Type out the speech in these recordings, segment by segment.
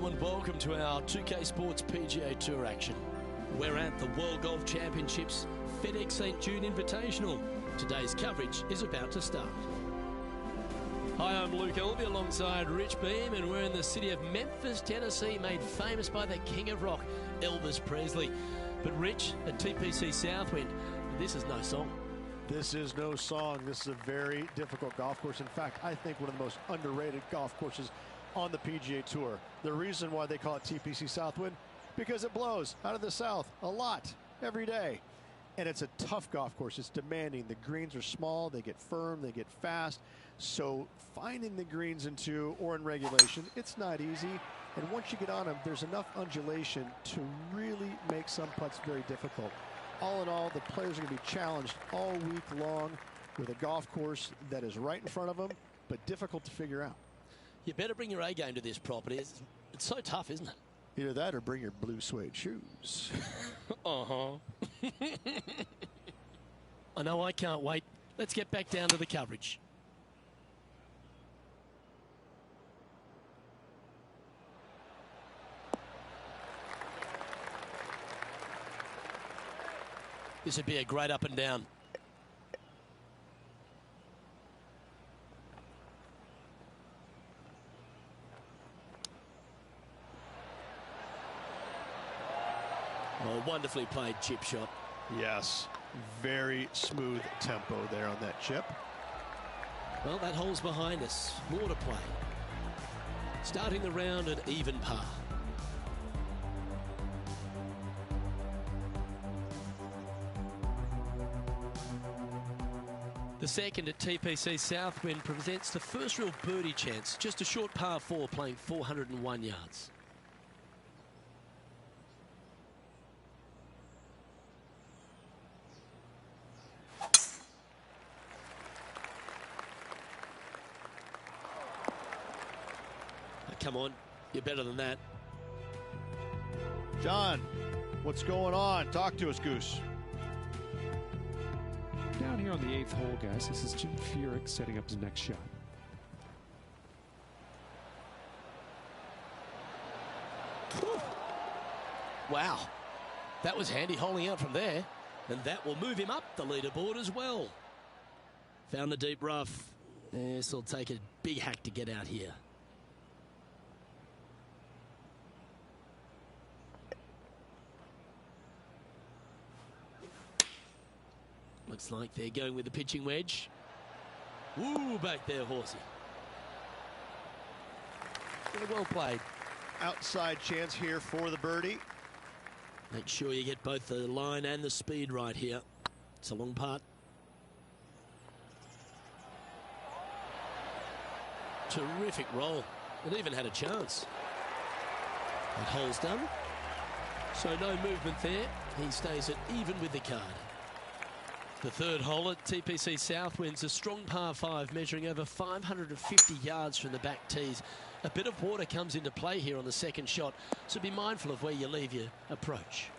Hello and welcome to our 2K Sports PGA Tour action. We're at the World Golf Championships FedEx St. Jude Invitational. Today's coverage is about to start. Hi, I'm Luke Elby alongside Rich Beam, and we're in the city of Memphis, Tennessee, made famous by the King of Rock, Elvis Presley. But Rich, at TPC Southwind, this is no song. This is no song. This is a very difficult golf course. In fact, I think one of the most underrated golf courses on the PGA Tour. The reason why they call it TPC Southwind, because it blows out of the south a lot every day. And it's a tough golf course. It's demanding. The greens are small, they get firm, they get fast. So finding the greens in two or in regulation, it's not easy. And once you get on them, there's enough undulation to really make some putts very difficult. All in all, the players are going to be challenged all week long with a golf course that is right in front of them, but difficult to figure out. You better bring your A game to this property. It's so tough, isn't it? Either that or bring your blue suede shoes. I know, I can't wait. Let's get back down to the coverage. This would be a great up and down. Oh, wonderfully played chip shot. Yes, very smooth tempo there on that chip. Well, that hole's behind us. More to play. Starting the round at even par. The second at TPC Southwind presents the first real birdie chance. Just a short par 4 playing 401 yards. Come on, you're better than that. John, what's going on? Talk to us, Goose. Down here on the 8th hole, guys, this is Jim Furyk setting up his next shot. Whew. Wow, that was handy holding out from there, and that will move him up the leaderboard as well. Found the deep rough. This will take a big hack to get out here. Looks like they're going with the pitching wedge. Woo, back there, horsey. Very well played. Outside chance here for the birdie. Make sure you get both the line and the speed right here. It's a long putt. Terrific roll. It even had a chance. That hole's done. So no movement there. He stays at even with the card. The third hole at TPC Southwind's a strong par 5 measuring over 550 yards from the back tees. A bit of water comes into play here on the second shot, so be mindful of where you leave your approach.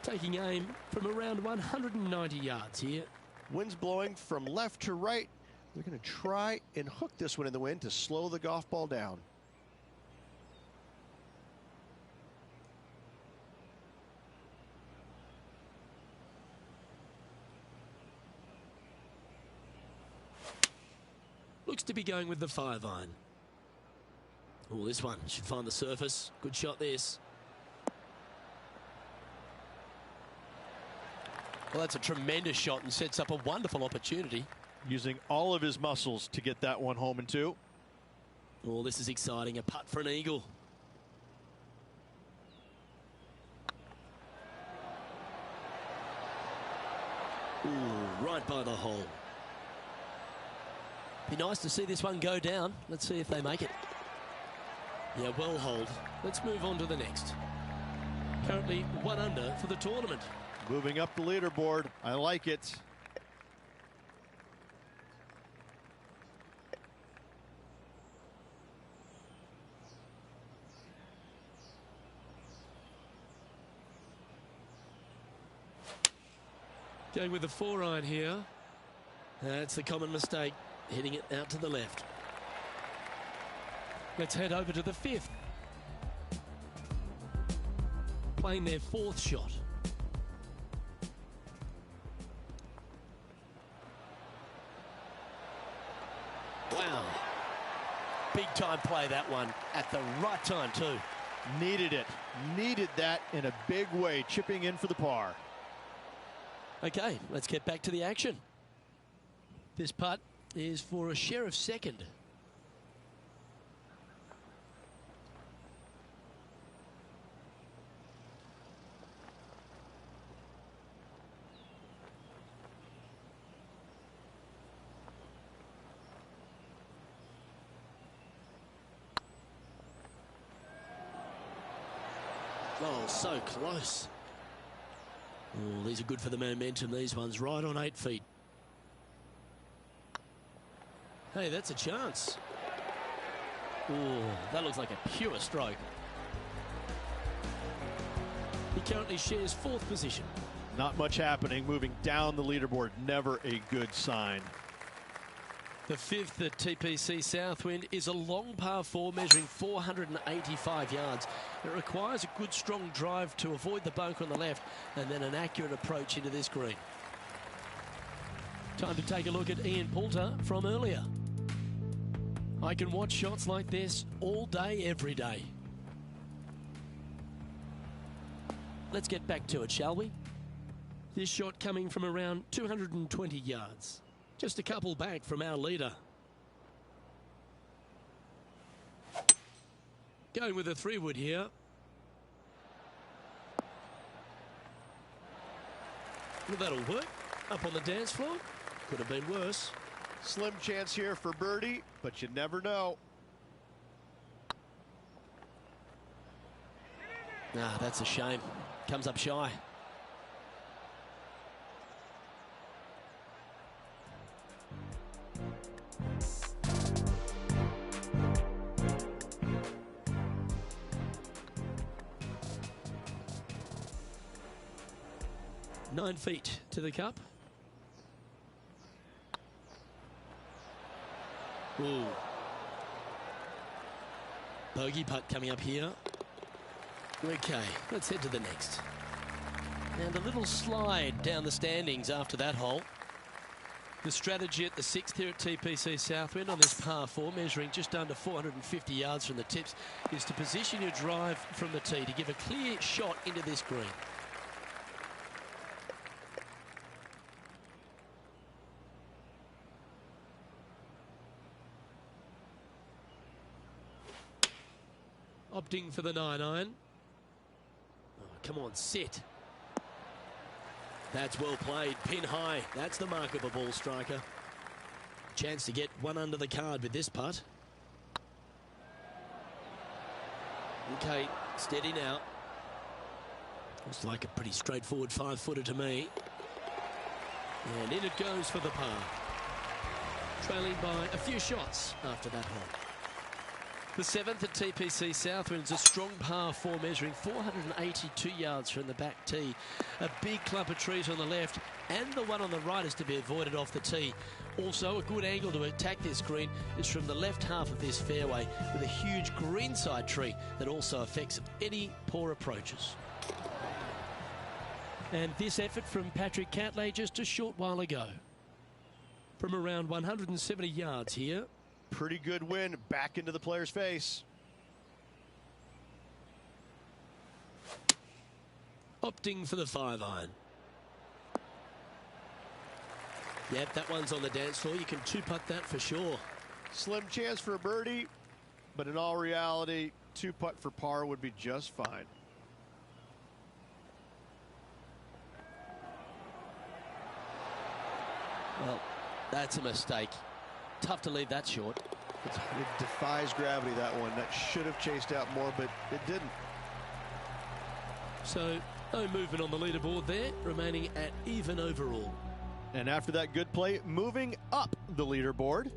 Taking aim from around 190 yards here. Wind's blowing from left to right. They're going to try and hook this one in the wind to slow the golf ball down. Looks to be going with the 5-iron. Oh, this one should find the surface. Good shot, this. Well, that's a tremendous shot and sets up a wonderful opportunity. Using all of his muscles to get that one home in two. Oh, this is exciting. A putt for an eagle. Ooh, right by the hole. Be nice to see this one go down. Let's see if they make it. Yeah, well hold. Let's move on to the next. Currently 1 under for the tournament. Moving up the leaderboard. I like it. Going with the 4-iron here. That's the common mistake. Hitting it out to the left. Let's head over to the 5th. playing their fourth shot. Wow. Big time play, that one, at the right time too. Needed it. Needed that in a big way, chipping in for the par. Okay, let's get back to the action. This putt is for a share of second. Oh, so close. Oh, these are good for the momentum, these ones, right on 8 feet. Hey, that's a chance. Oh, that looks like a pure stroke. He currently shares 4th position. Not much happening, moving down the leaderboard, never a good sign. The 5th at TPC Southwind is a long par 4 measuring 485 yards. It requires a good strong drive to avoid the bunker on the left and then an accurate approach into this green. Time to take a look at Ian Poulter from earlier. I can watch shots like this all day, every day. Let's get back to it, shall we? This shot coming from around 220 yards. Just a couple back from our leader. Going with a 3-wood here. Well, that'll work. Up on the dance floor. Could have been worse. Slim chance here for birdie, but you never know. Ah, that's a shame. Comes up shy. Nine feet to the cup. Ooh. Bogey putt coming up here. Okay, let's head to the next. And a little slide down the standings after that hole. The strategy at the 6th here at TPC Southwind on this par 4, measuring just under 450 yards from the tips, is to position your drive from the tee to give a clear shot into this green. Opting for the 9-iron. Oh, come on, sit. That's well played, pin high. That's the mark of a ball striker. Chance to get one under the card with this putt. Okay, steady now. Looks like a pretty straightforward 5-footer to me. And in it goes for the par. Trailing by a few shots after that hole. The 7th at TPC Southwind is a strong par 4 measuring 482 yards from the back tee. A big clump of trees on the left and the one on the right is to be avoided off the tee. Also, a good angle to attack this green is from the left half of this fairway with a huge greenside tree that also affects any poor approaches. And this effort from Patrick Catley just a short while ago. From around 170 yards here. Pretty good win back into the player's face. Opting for the 5-iron. Yep, that one's on the dance floor. You can 2-putt that for sure. Slim chance for a birdie, but in all reality, 2-putt for par would be just fine. Well, that's a mistake. Tough to leave that short. It defies gravity, that one. That should have chased out more, but it didn't. So, no movement on the leaderboard there, remaining at even overall. And after that good play, moving up the leaderboard.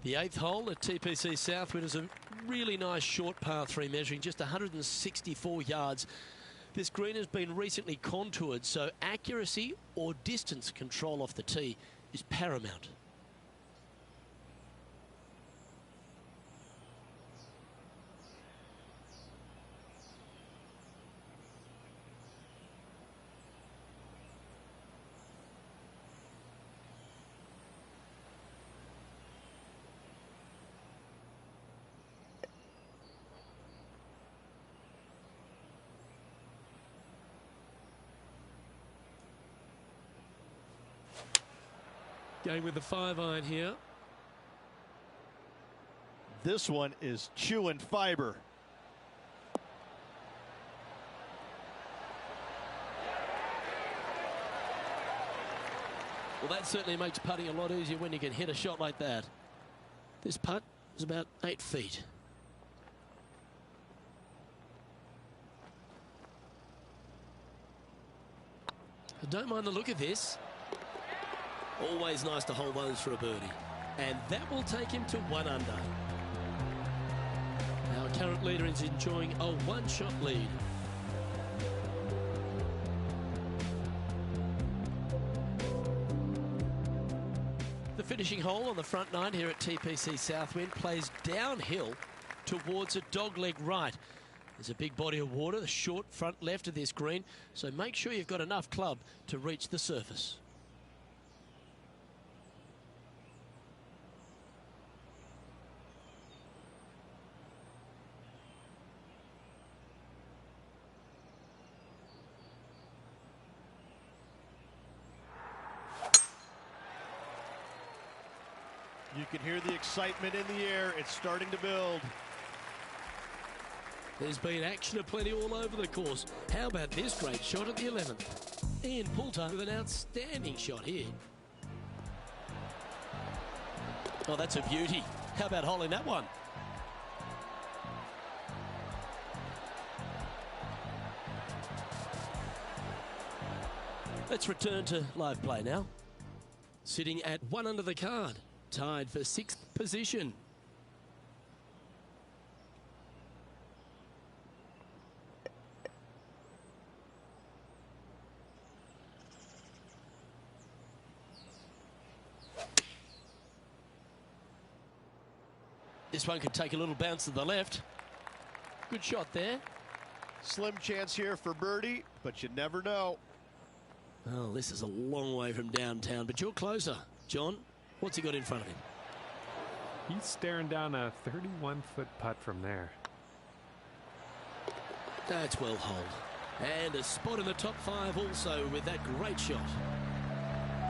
The 8th hole at TPC Southwind is a really nice short par 3 measuring just 164 yards. This green has been recently contoured, so accuracy or distance control off the tee is paramount. Going with the 5-iron here. This one is chewing fiber. Well, that certainly makes putting a lot easier when you can hit a shot like that. This putt is about 8 feet. I don't mind the look of this. Always nice to hold those for a birdie. And that will take him to 1 under. Our current leader is enjoying a 1-shot lead. The finishing hole on the front 9 here at TPC Southwind plays downhill towards a dogleg right. There's a big body of water, the short front left of this green, so make sure you've got enough club to reach the surface. You can hear the excitement in the air. It's starting to build. There's been action aplenty all over the course. How about this great shot at the 11th? Ian Poulter with an outstanding shot here. Oh, that's a beauty. How about holding that one? Let's return to live play now. Sitting at 1 under the card. Tied for 6th position. This one could take a little bounce to the left. Good shot there. Slim chance here for birdie, but you never know. Well, this is a long way from downtown, but you're closer. John, what's he got in front of him? He's staring down a 31-foot putt from there. That's well holed. And a spot in the top 5 also with that great shot.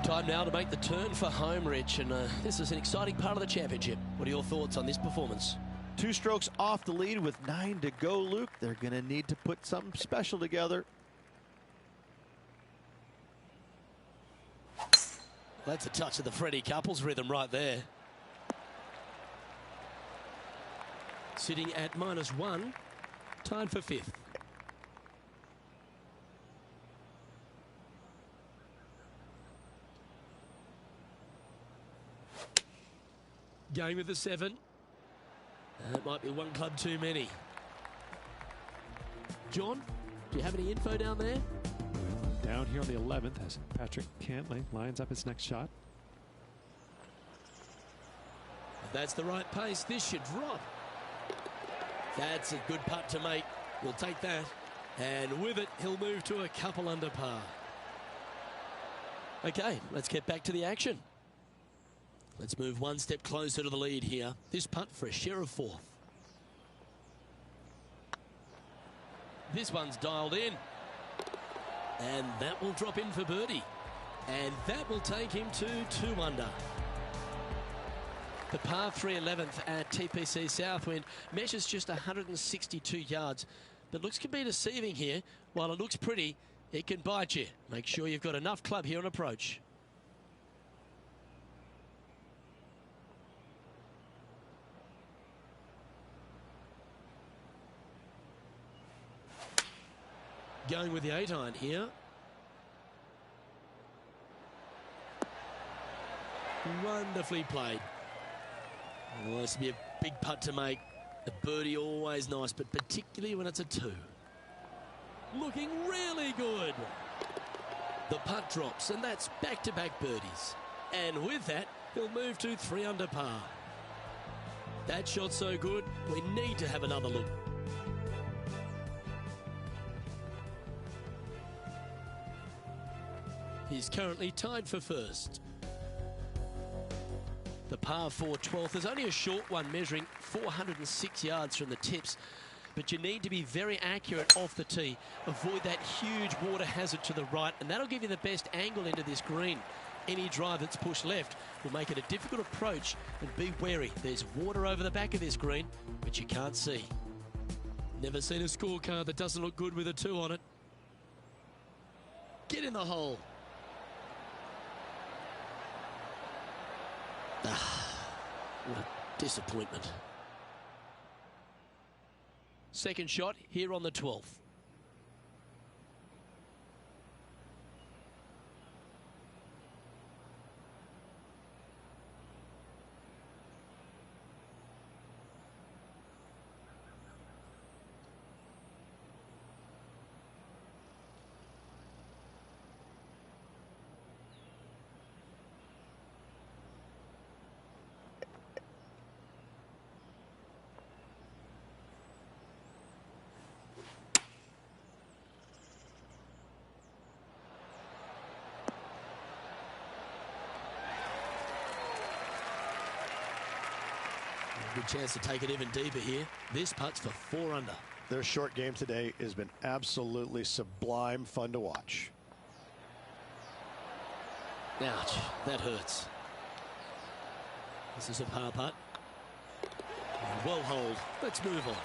Time now to make the turn for home, Rich, and this is an exciting part of the championship. What are your thoughts on this performance? 2 strokes off the lead with 9 to go, Luke. They're going to need to put something special together. That's a touch of the Freddie Couples rhythm right there. Sitting at -1, tied for 5th. Going with the 7. That might be 1 club too many. John, do you have any info down there? Down here on the 11th as Patrick Cantley lines up his next shot. If that's the right pace, this should drop. That's a good putt to make. We'll take that. And with it, he'll move to a couple under par. Okay, let's get back to the action. Let's move 1 step closer to the lead here. This putt for a share of 4th. This one's dialed in. And that will drop in for birdie. And that will take him to 2 under. The par 3 11th at TPC Southwind measures just 162 yards. But looks can be deceiving here. While it looks pretty, it can bite you. Make sure you've got enough club here on approach. Going with the 8-iron here. Wonderfully played. Oh, this will be a big putt to make. A birdie always nice, but particularly when it's a 2. Looking really good. The putt drops, and that's back-to-back birdies. And with that, he'll move to 3 under par. That shot's so good, we need to have another look. He's currently tied for 1st. The par 4 12th is only a short one, measuring 406 yards from the tips. But you need to be very accurate off the tee. Avoid that huge water hazard to the right, and that'll give you the best angle into this green. Any drive that's pushed left will make it a difficult approach, and be wary. There's water over the back of this green, which you can't see. Never seen a scorecard that doesn't look good with a 2 on it. Get in the hole. What a disappointment. Second shot here on the 12th. Good chance to take it even deeper here. This putt's for 4 under. Their short game today has been absolutely sublime fun to watch. Ouch, that hurts. This is a par putt. Well holed. Let's move on.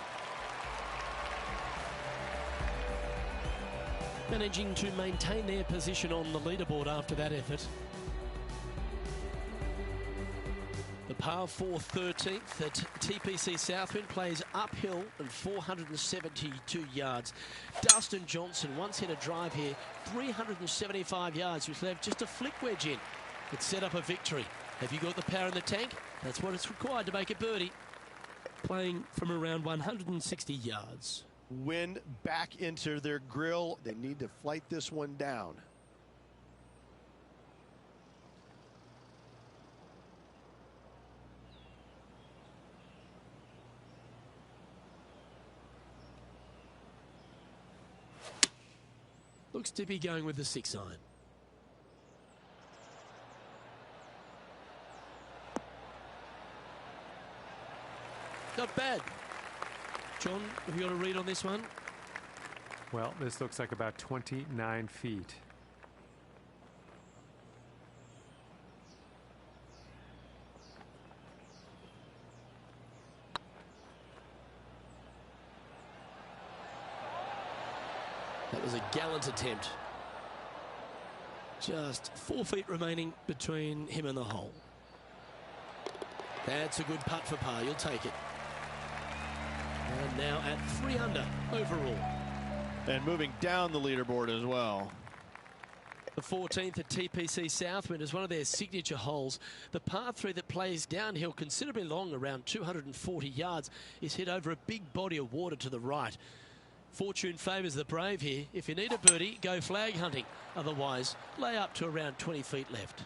Managing to maintain their position on the leaderboard after that effort. The par 4 13th at TPC Southwind plays uphill and 472 yards. Dustin Johnson once hit a drive here, 375 yards, which left just a flick wedge in. It set up a victory. Have you got the power in the tank? That's what it's required to make a birdie. Playing from around 160 yards. Wind back into their grill. They need to flight this one down. Looks to be going with the 6-iron. Not bad. John, have you got a read on this one? Well, this looks like about 29 feet. That was a gallant attempt. Just 4 feet remaining between him and the hole. That's a good putt for par. You'll take it. And now at 3 under overall. And moving down the leaderboard as well. The 14th at TPC Southwind is one of their signature holes. The par 3 that plays downhill considerably long, around 240 yards, is hit over a big body of water to the right. Fortune favours the brave here. If you need a birdie, go flag hunting. Otherwise, lay up to around 20 feet left.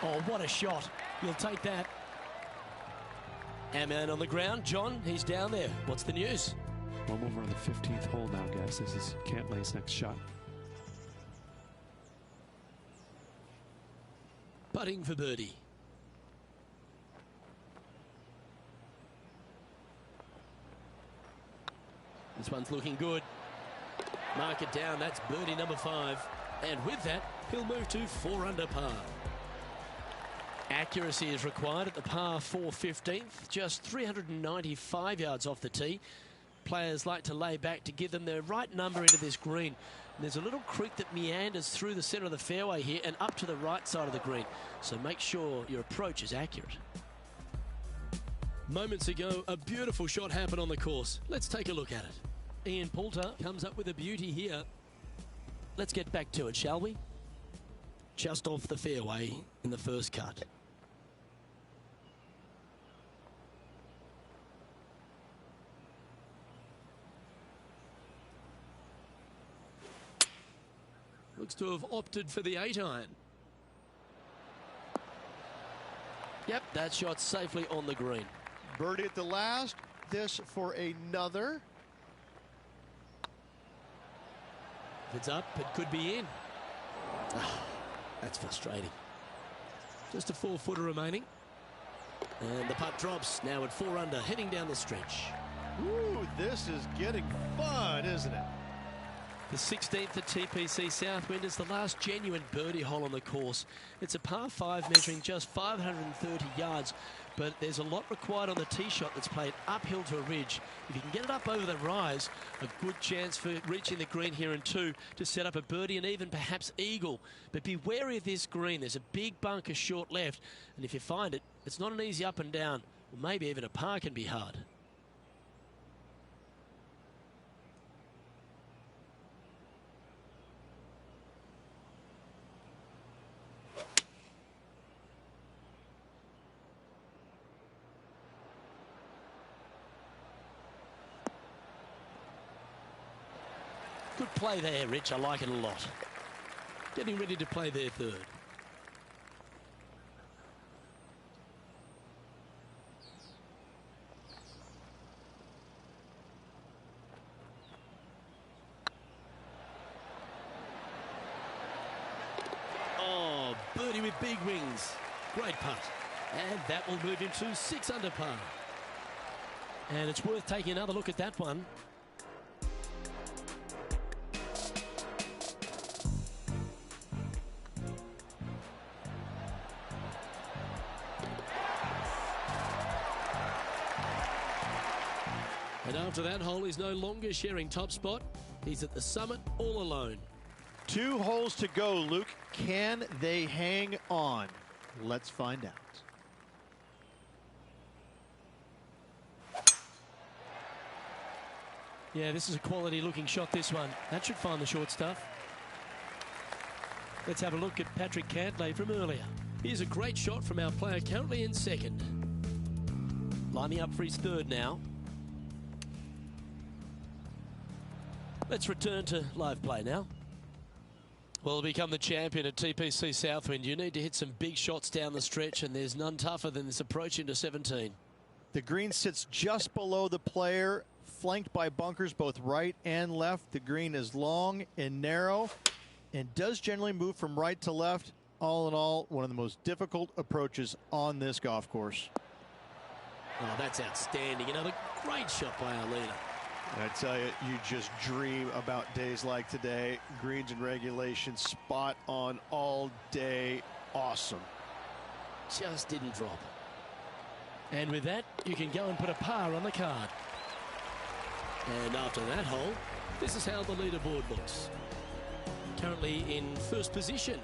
Oh, what a shot. You'll take that. Our man on the ground, John, he's down there. What's the news? Well, over on the 15th hole now, guys. This is Cantlay's next shot. Putting for birdie. This one's looking good. Mark it down. That's birdie number 5. And with that, he'll move to 4 under par. Accuracy is required at the par 4 15th. Just 395 yards off the tee. Players like to lay back to give them the right number into this green. And there's a little creek that meanders through the centre of the fairway here and up to the right side of the green. So make sure your approach is accurate. Moments ago, a beautiful shot happened on the course. Let's take a look at it. Ian Poulter comes up with a beauty here. Let's get back to it, shall we? Just off the fairway in the first cut. Looks to have opted for the 8-iron. Yep, that shot safely on the green. Birdie at the last. This for another. If it's up, it could be in. That's frustrating. Just a 4-footer remaining. And the putt drops now at 4 under, heading down the stretch. Ooh, this is getting fun, isn't it? The 16th at TPC Southwind is the last genuine birdie hole on the course. It's a par 5 measuring just 530 yards, but there's a lot required on the tee shot that's played uphill to a ridge. If you can get it up over the rise, a good chance for reaching the green here in 2 to set up a birdie and even perhaps eagle. But be wary of this green. There's a big bunker short left, and if you find it, it's not an easy up and down. Well, maybe even a par can be hard. Good play there, Rich. I like it a lot. Getting ready to play their third. Oh, birdie with big wings. Great putt. And that will move him to 6 under par. And it's worth taking another look at that one. And after that hole, he's no longer sharing top spot. He's at the summit all alone. 2 holes to go, Luke. Can they hang on? Let's find out. Yeah, this is a quality looking shot, this one. That should find the short stuff. Let's have a look at Patrick Cantlay from earlier. Here's a great shot from our player currently in second. Lining up for his third now. Let's return to live play now. Well, to become the champion at TPC Southwind, you need to hit some big shots down the stretch, and there's none tougher than this approach into 17. The green sits just below the player, flanked by bunkers both right and left. The green is long and narrow and does generally move from right to left. All in all, one of the most difficult approaches on this golf course. Oh, that's outstanding. Another great shot by our leader. I tell you, you just dream about days like today. Greens and regulation, spot on all day. Awesome. Just didn't drop. And with that, you can go and put a par on the card. And after that hole, this is how the leaderboard looks. Currently in first position.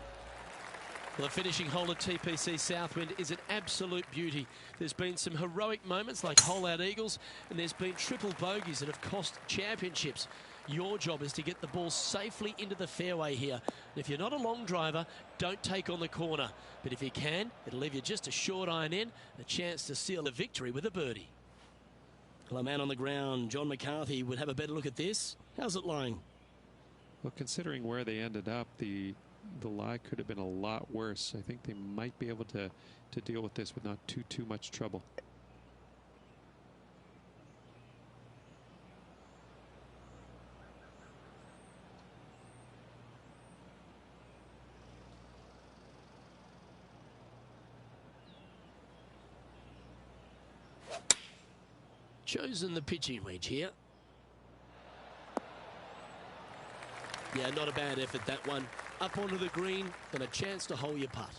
Well, the finishing hole at TPC Southwind is an absolute beauty. There's been some heroic moments like hole-out eagles, and there's been triple bogeys that have cost championships. Your job is to get the ball safely into the fairway here. And if you're not a long driver, don't take on the corner. But if you can, it'll leave you just a short iron in, a chance to seal a victory with a birdie. Well, a man on the ground, John McCarthy, would have a better look at this. How's it lying? Well, considering where they ended up, the lie could have been a lot worse. I think they might be able to deal with this with not too much trouble. Chosen the pitching wedge here. Yeah, not a bad effort, that one. Up onto the green and a chance to hole your putt.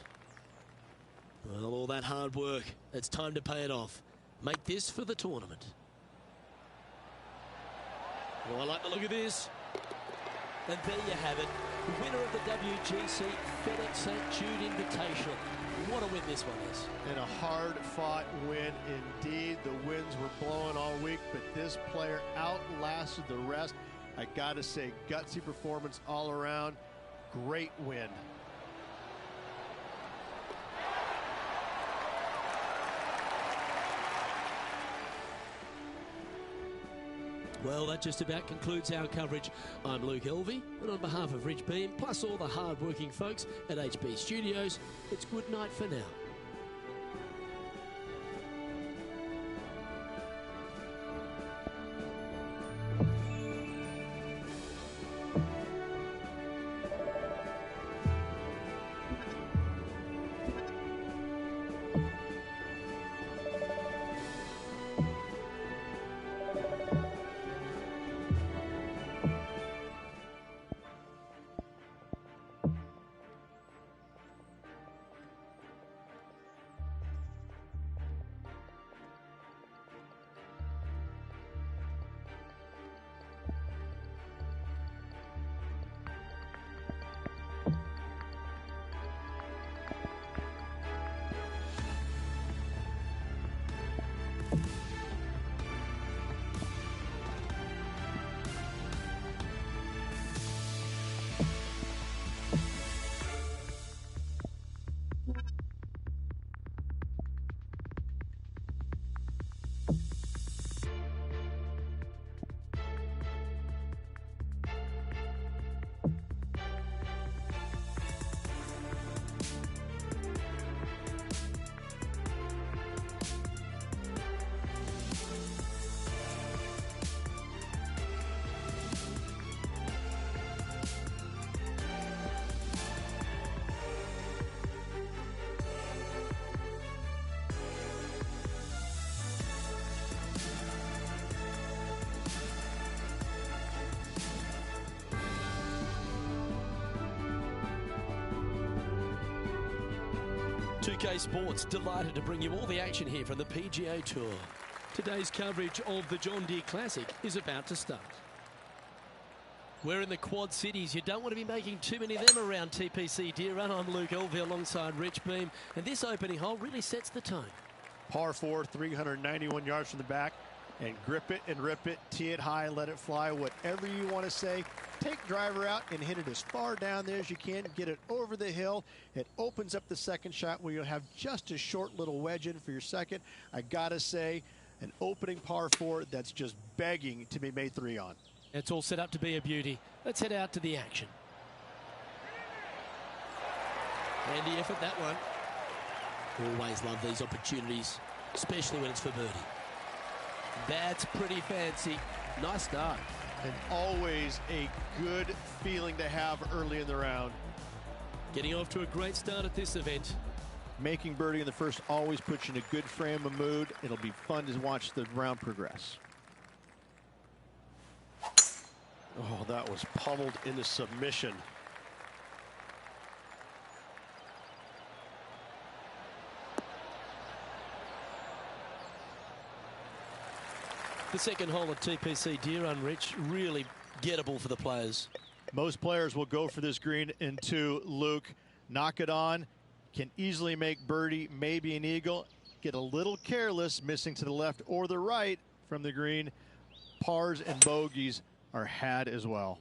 Well, all that hard work, it's time to pay it off. Make this for the tournament. Oh, I like the look of this. And there you have it. The winner of the WGC FedEx St. Jude Invitational. What a win this one is. And a hard-fought win indeed. The winds were blowing all week, but this player outlasted the rest. I gotta say, gutsy performance all around. Great win. Well, that just about concludes our coverage. I'm Luke Elvey, and on behalf of Rich Beam, plus all the hard-working folks at HB Studios, it's good night for now. 2K Sports, delighted to bring you all the action here from the PGA Tour. Today's coverage of the John Deere Classic is about to start. We're in the Quad Cities. You don't want to be making too many of them around TPC Deere Run. I'm Luke Elvey alongside Rich Beam, and this opening hole really sets the tone. Par 4, 391 yards from the back, and grip it and rip it, tee it high, let it fly, whatever you want to say. Take driver out and hit it as far down there as you can. Get it over the hill. It opens up the second shot where you'll have just a short little wedge in for your second. I gotta say, an opening par 4 that's just begging to be made 3 on. It's all set up to be a beauty. Let's head out to the action. Handy effort, that one. Always love these opportunities, especially when it's for birdie. That's pretty fancy. Nice start. And always a good feeling to have early in the round. Getting off to a great start at this event. Making birdie in the first always puts you in a good frame of mood. It'll be fun to watch the round progress. Oh, that was pummeled into submission. The second hole at TPC Deere Run, Rich, really gettable for the players. Most players will go for this green into Luke. Knock it on. Can easily make birdie, maybe an eagle. Get a little careless, missing to the left or the right from the green. Pars and bogeys are had as well.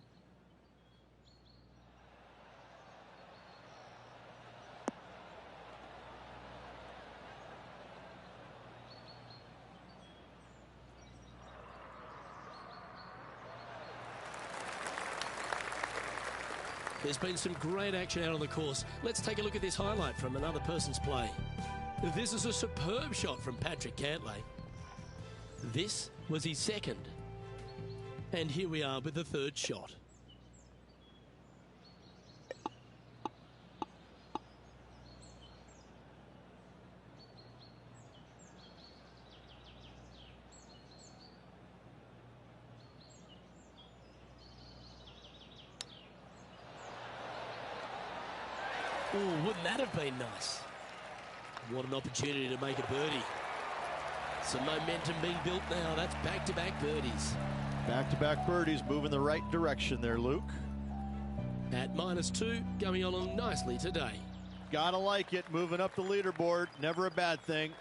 There's been some great action out on the course. Let's take a look at this highlight from another person's play. This is a superb shot from Patrick Cantlay. This was his second. And here we are with the third shot. Oh, wouldn't that have been nice? What an opportunity to make a birdie. Some momentum being built now. That's back-to-back birdies. Back-to-back birdies, moving the right direction there, Luke. At -2, going along nicely today. Gotta like it, moving up the leaderboard. Never a bad thing.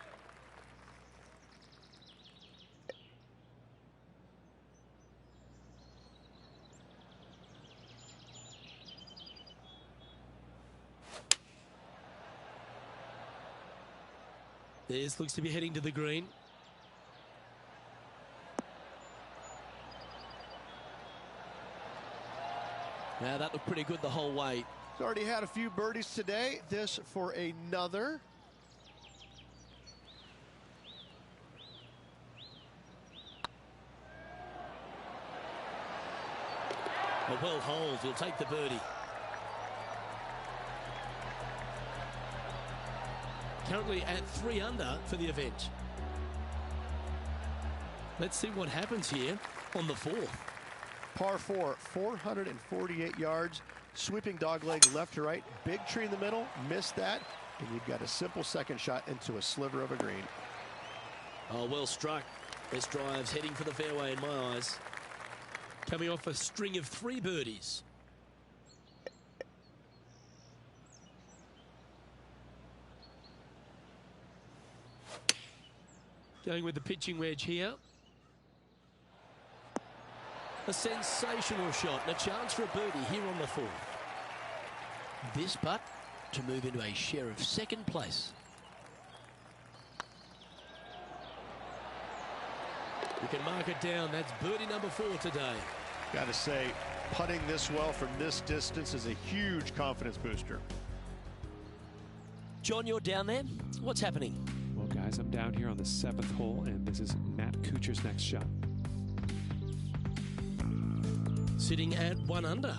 This looks to be heading to the green. Now that looked pretty good the whole way. He's already had a few birdies today. This for another. A well holed, he'll take the birdie. Currently at 3 under for the event. Let's see what happens here on the 4th. Par 4, 448 yards. Sweeping dogleg left to right. Big tree in the middle. Missed that. And you've got a simple second shot into a sliver of a green. Oh, well struck. This drive's heading for the fairway in my eyes. Coming off a string of 3 birdies. Going with the pitching wedge here. A sensational shot and a chance for a birdie here on the 4th. This putt to move into a share of second place. We can mark it down. That's birdie number 4 today. Got to say, putting this well from this distance is a huge confidence booster. John, you're down there. What's happening? Well, guys, I'm down here on the 7th hole, and this is Matt Kuchar's next shot. Sitting at 1 under.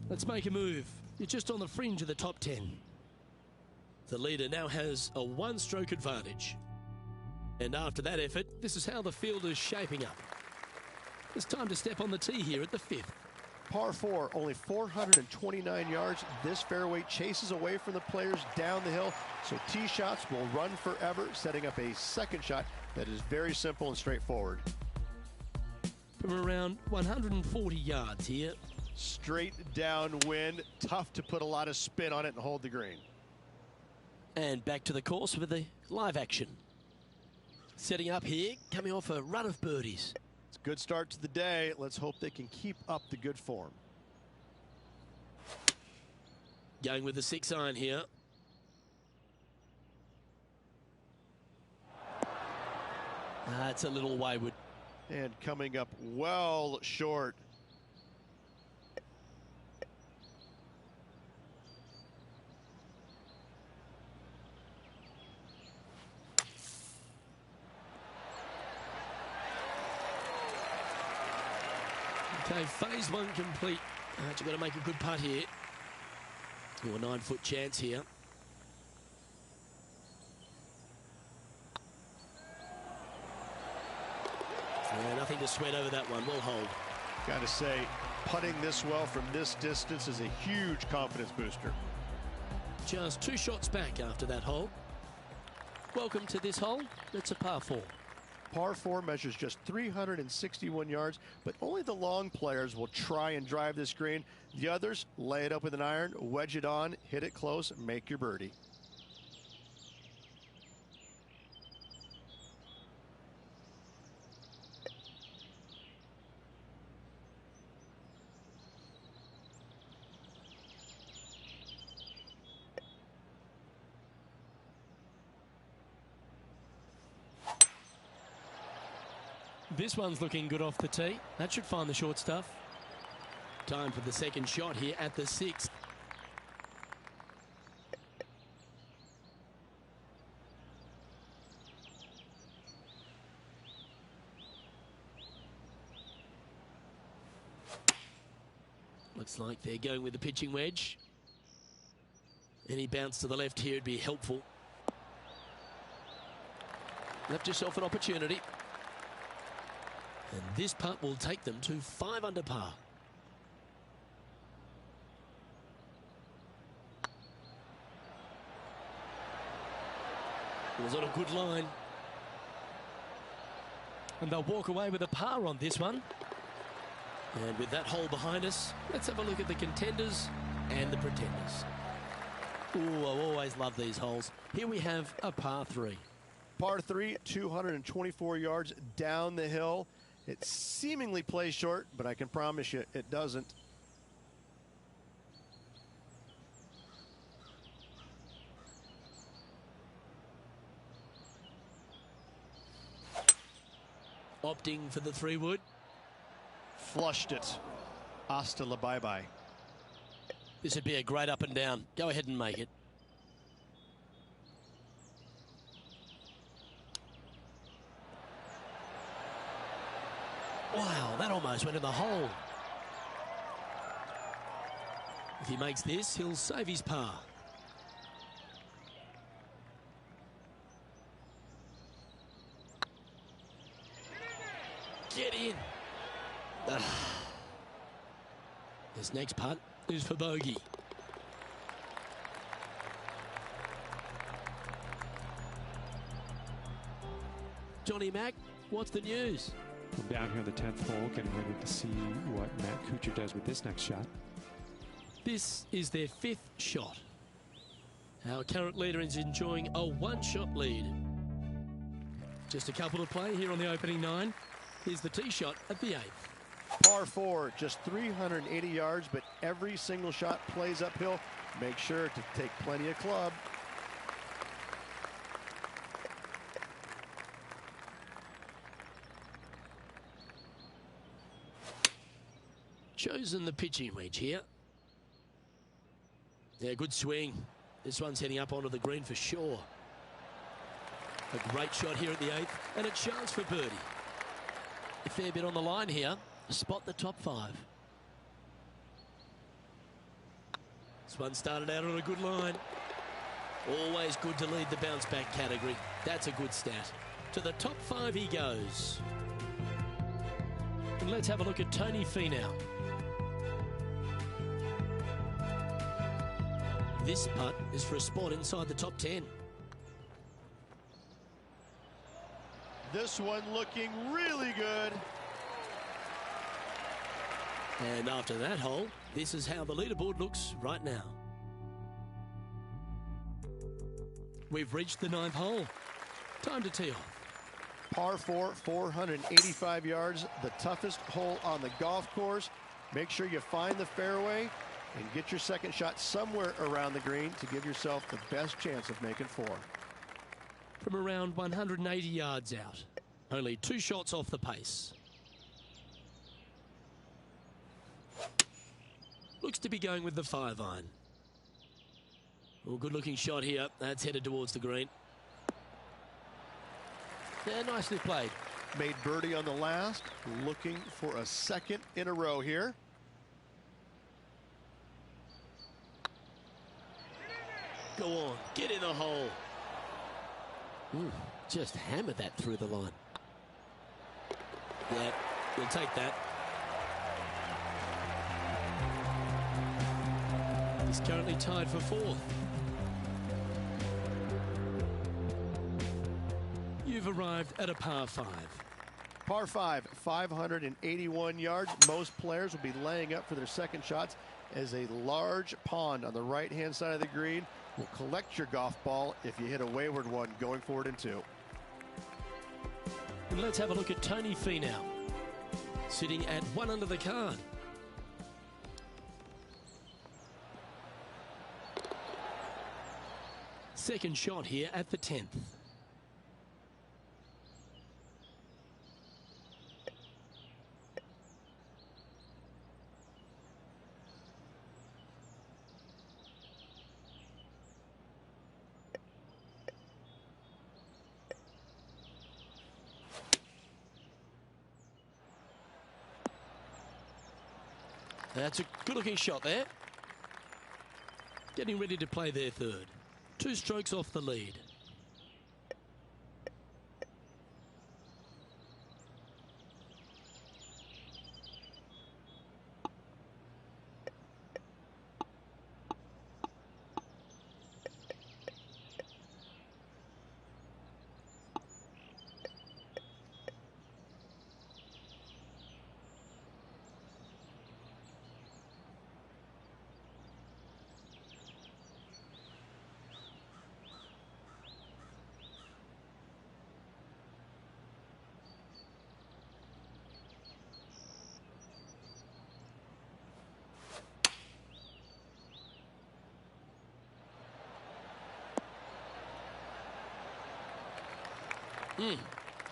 Let's make a move. You're just on the fringe of the top 10. The leader now has a 1-stroke advantage. And after that effort, this is how the field is shaping up. It's time to step on the tee here at the 5th. Par 4, only 429 yards. This fairway chases away from the players down the hill, so tee shots will run forever, setting up a second shot that is very simple and straightforward. From around 140 yards here. Straight downwind, tough to put a lot of spin on it and hold the green. And back to the course with the live action. Setting up here, coming off a run of birdies. It's a good start to the day. Let's hope they can keep up the good form. Going with the 6-iron here. That's a little wayward. And coming up well short. Okay, phase 1 complete. You've got to make a good putt here. Your 9-foot chance here. Yeah, nothing to sweat over that one. We'll hold. Got to say, putting this well from this distance is a huge confidence booster. Just 2 shots back after that hole. Welcome to this hole. It's a par 4. Par 4 measures just 361 yards, but only the long players will try and drive this green. The others lay it up with an iron, wedge it on, hit it close, make your birdie. This one's looking good off the tee. That should find the short stuff. Time for the second shot here at the 6th. Looks like they're going with the pitching wedge. Any bounce to the left here would be helpful. Left yourself an opportunity. And this putt will take them to 5 under par. It was on a good line. And they'll walk away with a par on this one. And with that hole behind us, let's have a look at the contenders and the pretenders. Ooh, I always love these holes. Here we have a par 3. Par 3, 224 yards down the hill. It seemingly plays short, but I can promise you it doesn't. Opting for the 3-wood. Flushed it. Hasta la bye-bye. This would be a great up and down. Go ahead and make it. Wow, that almost went in the hole. If he makes this, he'll save his par. Get in. This next putt is for bogey. Johnny Mack, what's the news? I'm down here on the 10th hole, getting ready to see what Matt Kuchar does with this next shot. This is their 5th shot. Our current leader is enjoying a 1-shot lead. Just a couple to play here on the opening 9. Here's the tee shot at the 8th. Par 4, just 380 yards, but every single shot plays uphill. Make sure to take plenty of club. Chosen the pitching wedge here. Yeah, good swing. This one's heading up onto the green for sure. A great shot here at the 8th, and a chance for birdie. A fair bit on the line here. Spot the top 5. This one started out on a good line. Always good to lead the bounce back category. That's a good stat. To the top 5 he goes. And let's have a look at Tony Finau. This putt is for a spot inside the top 10. This one looking really good. And after that hole, this is how the leaderboard looks right now. We've reached the 9th hole. Time to tee off. Par 4, 485 yards, the toughest hole on the golf course. Make sure you find the fairway and get your second shot somewhere around the green to give yourself the best chance of making 4. From around 180 yards out. Only 2 shots off the pace. Looks to be going with the 5-iron. Oh, good looking shot here. That's headed towards the green. Yeah, nicely played. Made birdie on the last, looking for a second in a row here. Go on, get in the hole. Just hammered that through the line. Yeah, we'll take that. He's currently tied for 4th. You've arrived at a par 5. Par 5, 581 yards. Most players will be laying up for their second shots as a large pond on the right-hand side of the green will collect your golf ball if you hit a wayward one going forward in 2. And let's have a look at Tony Finau, sitting at 1 under the card. Second shot here at the 10th. That's a good-looking shot there. Getting ready to play their 3rd. 2 strokes off the lead.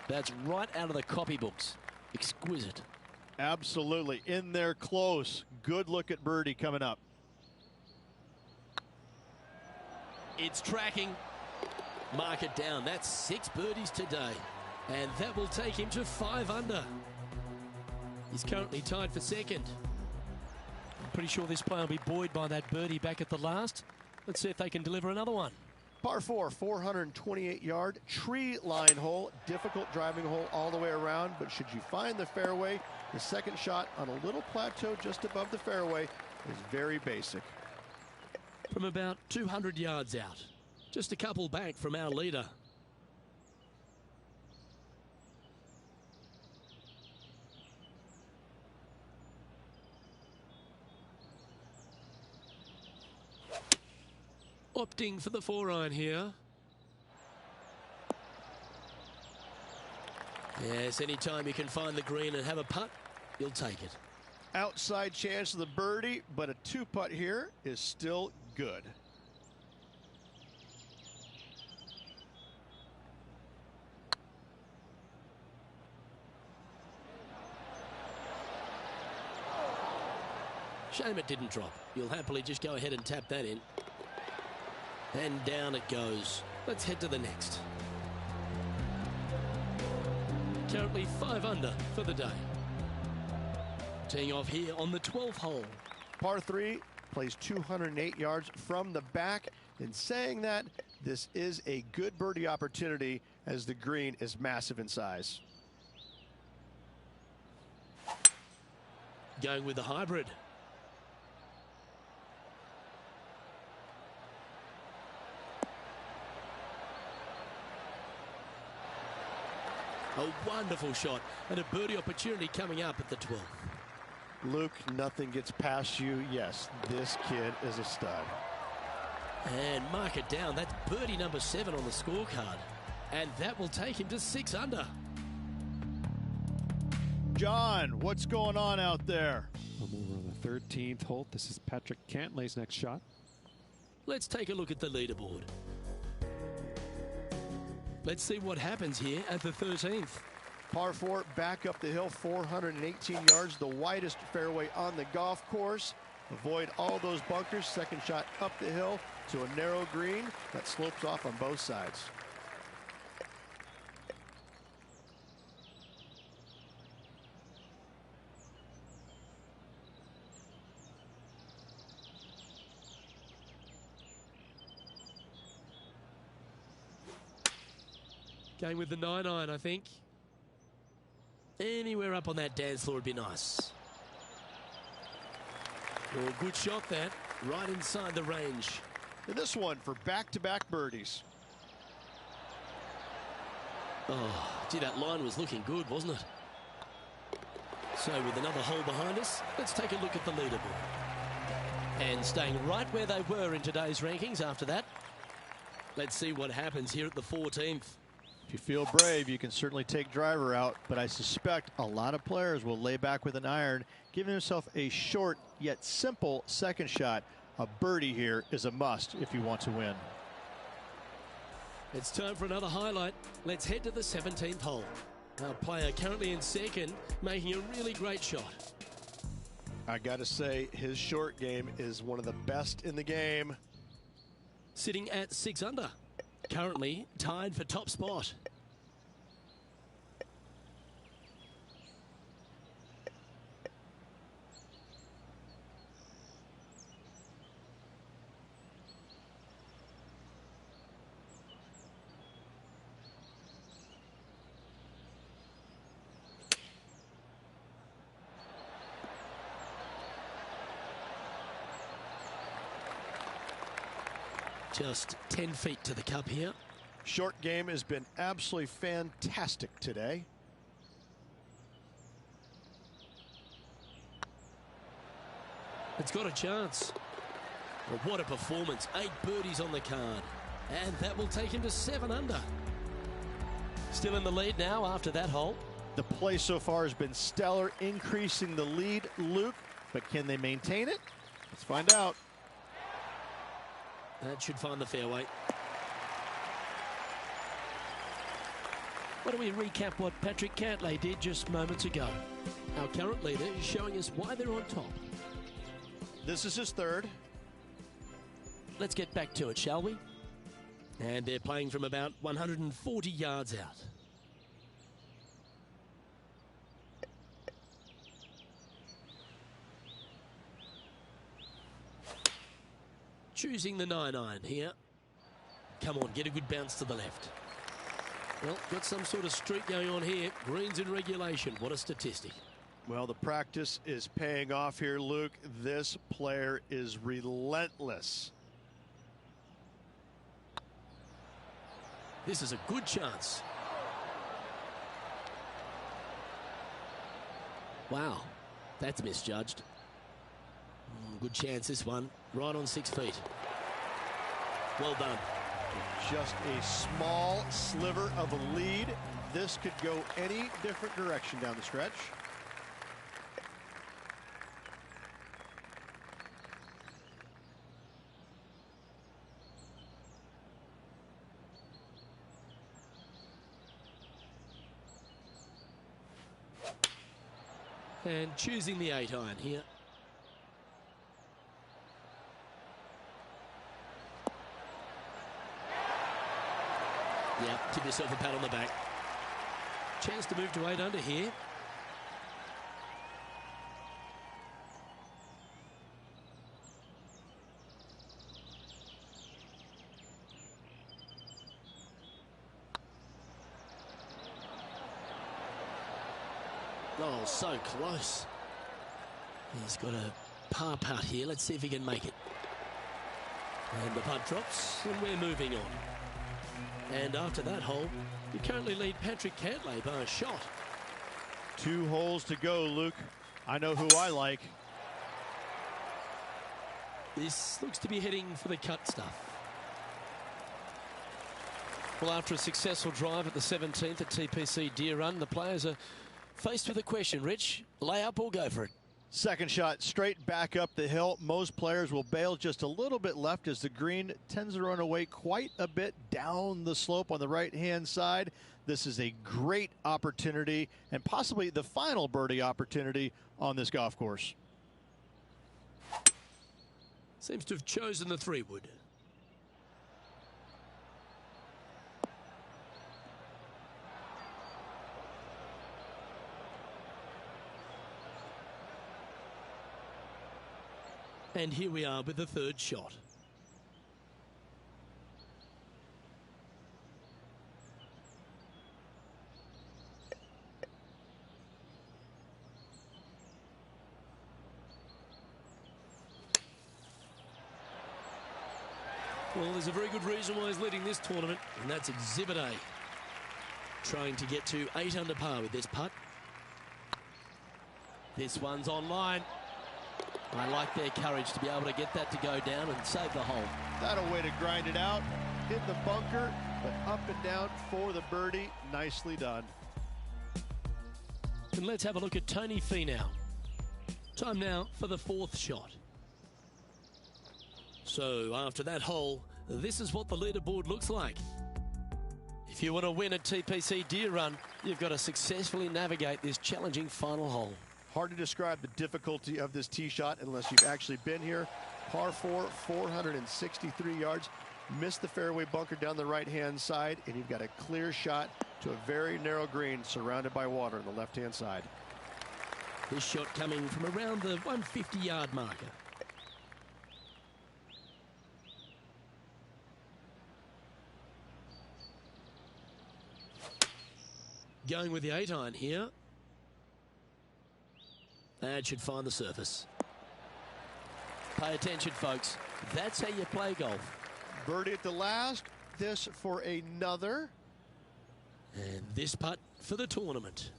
That's right out of the copybooks. Exquisite. Absolutely. In there close. Good look at birdie coming up. It's tracking. Mark it down. That's 6 birdies today. And that will take him to 5 under. He's currently tied for 2nd. I'm pretty sure this player will be buoyed by that birdie back at the last. Let's see if they can deliver another one. Par 4, 428-yard tree line hole. Difficult driving hole all the way around, but should you find the fairway, the second shot on a little plateau just above the fairway is very basic. From about 200 yards out. Just a couple back from our leader. Opting for the 4-iron here. Yes, anytime you can find the green and have a putt, you'll take it. Outside chance of the birdie, but a 2-putt here is still good. Shame it didn't drop. You'll happily just go ahead and tap that in. And down it goes. Let's head to the next. Currently 5 under for the day. Teeing off here on the 12th hole. Par 3 plays 208 yards from the back. In saying that, this is a good birdie opportunity as the green is massive in size. Going with the hybrid. A wonderful shot and a birdie opportunity coming up at the 12th. Luke, nothing gets past you. Yes, this kid is a stud. And mark it down. That's birdie number 7 on the scorecard. And that will take him to 6 under. John, what's going on out there? I'm over on the 13th hole. This is Patrick Cantlay's next shot. Let's take a look at the leaderboard. Let's see what happens here at the 13th. Par 4, back up the hill, 418 yards, the widest fairway on the golf course. Avoid all those bunkers. Second shot up the hill to a narrow green that slopes off on both sides. Going with the 9-iron, I think. Anywhere up on that dance floor would be nice. Oh, good shot that. Right inside the range. And this one for back-to-back birdies. Oh, gee, that line was looking good, wasn't it? So with another hole behind us, let's take a look at the leaderboard. And staying right where they were in today's rankings after that. Let's see what happens here at the 14th. If you feel brave, you can certainly take driver out, but I suspect a lot of players will lay back with an iron, giving himself a short yet simple second shot. A birdie here is a must if you want to win. It's time for another highlight. Let's head to the 17th hole. Our player currently in second, making a really great shot. I got to say, his short game is one of the best in the game. Sitting at 6 under. Currently tied for top spot. Just 10 feet to the cup here. Short game has been absolutely fantastic today. It's got a chance. Well, what a performance. 8 birdies on the card. And that will take him to 7 under. Still in the lead now after that hole. The play so far has been stellar, increasing the lead, Luke. But can they maintain it? Let's find out. That should find the fairway. Why don't we recap what Patrick Cantlay did just moments ago? Our current leader is showing us why they're on top. This is his third. Let's get back to it, shall we? And they're playing from about 140 yards out. Choosing the 9-iron here. Come on, get a good bounce to the left. Well, got some sort of streak going on here. Greens in regulation. What a statistic. Well, the practice is paying off here, Luke. This player is relentless. This is a good chance. Wow, that's misjudged. Good chance, this one. Right on 6 feet. Well done. Just a small sliver of a lead. This could go any different direction down the stretch. And choosing the 8-iron here. Yep, give yourself a pat on the back. Chance to move to 8 under here. Oh, so close. He's got a par putt here. Let's see if he can make it. And the putt drops, and we're moving on. And after that hole, you currently lead Patrick Cantlay by a shot. 2 holes to go, Luke. I know who I like. This looks to be heading for the cut stuff. Well, after a successful drive at the 17th at TPC Deere Run, the players are faced with a question. Rich, lay up or go for it? Second shot straight back up the hill. Most players will bail just a little bit left as the green tends to run away quite a bit down the slope on the right-hand side. This is a great opportunity and possibly the final birdie opportunity on this golf course. Seems to have chosen the 3-wood. And here we are with the 3rd shot. Well, there's a very good reason why he's leading this tournament, and that's Exhibit A. Trying to get to 8 under par with this putt. This one's online. I like their courage to be able to get that to go down and save the hole. That'll way to grind it out. Hit the bunker, but up and down for the birdie. Nicely done. And let's have a look at Tony Finau. Time now for the 4th shot. So after that hole, this is what the leaderboard looks like. If you want to win at TPC Deere Run, you've got to successfully navigate this challenging final hole. Hard to describe the difficulty of this tee shot unless you've actually been here. Par 4, 463 yards. Missed the fairway bunker down the right-hand side, and you've got a clear shot to a very narrow green surrounded by water on the left-hand side. This shot coming from around the 150-yard marker. Going with the 8-iron here. That should find the surface. Pay attention, folks. That's how you play golf. Birdie at the last. This for another. And this putt for the tournament.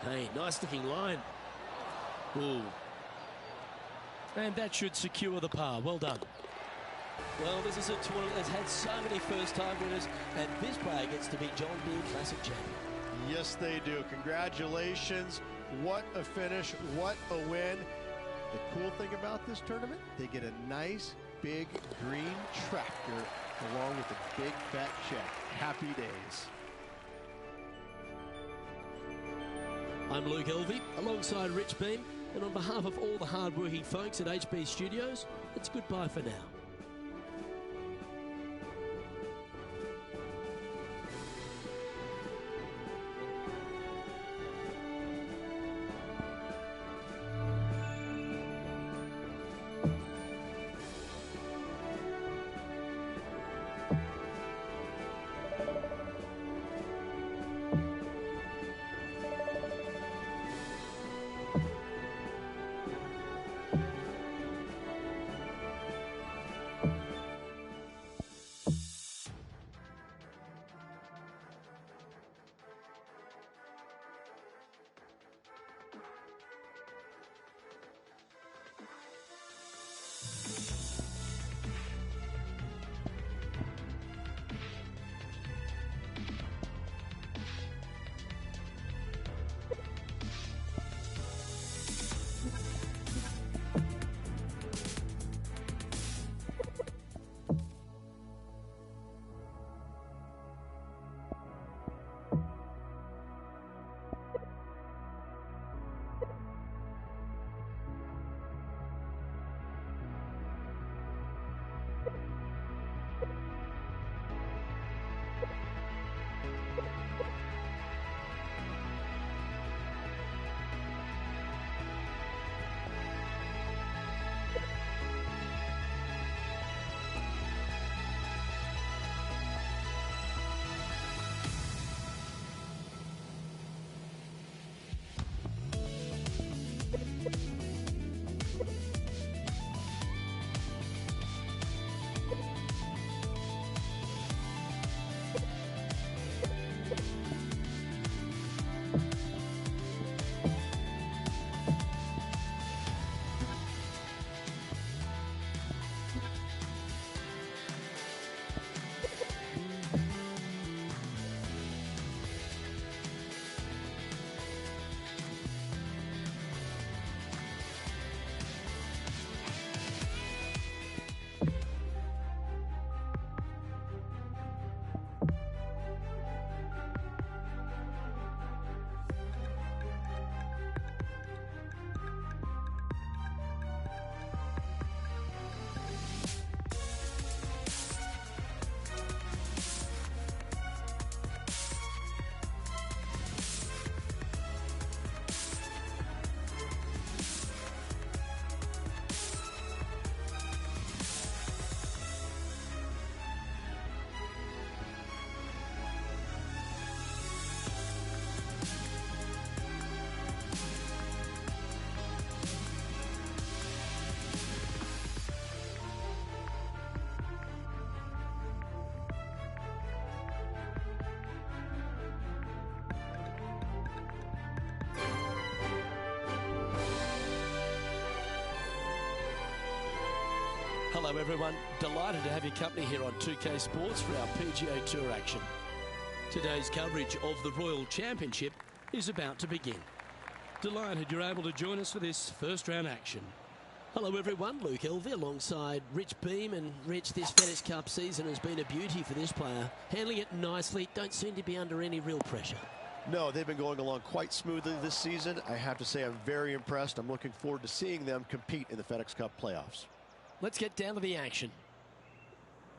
Hey, nice looking line. Ooh. And that should secure the par. Well done. Well, this is a tournament that's had so many first-time winners, and this player gets to be John Deere Classic champion. Yes, they do. Congratulations. What a finish. What a win. The cool thing about this tournament, they get a nice, big green tractor along with a big, fat check. Happy days. I'm Luke Elvey, alongside Rich Beam, and on behalf of all the hard-working folks at HB Studios, it's goodbye for now. Hello everyone, delighted to have your company here on 2K Sports for our PGA Tour action. Today's coverage of the Royal Championship is about to begin. Delighted you're able to join us for this first round action. Hello everyone, Luke Elvey alongside Rich Beam, and Rich, this FedEx Cup season has been a beauty for this player. Handling it nicely, don't seem to be under any real pressure. No, they've been going along quite smoothly this season. I have to say I'm very impressed. I'm looking forward to seeing them compete in the FedEx Cup playoffs. Let's get down to the action.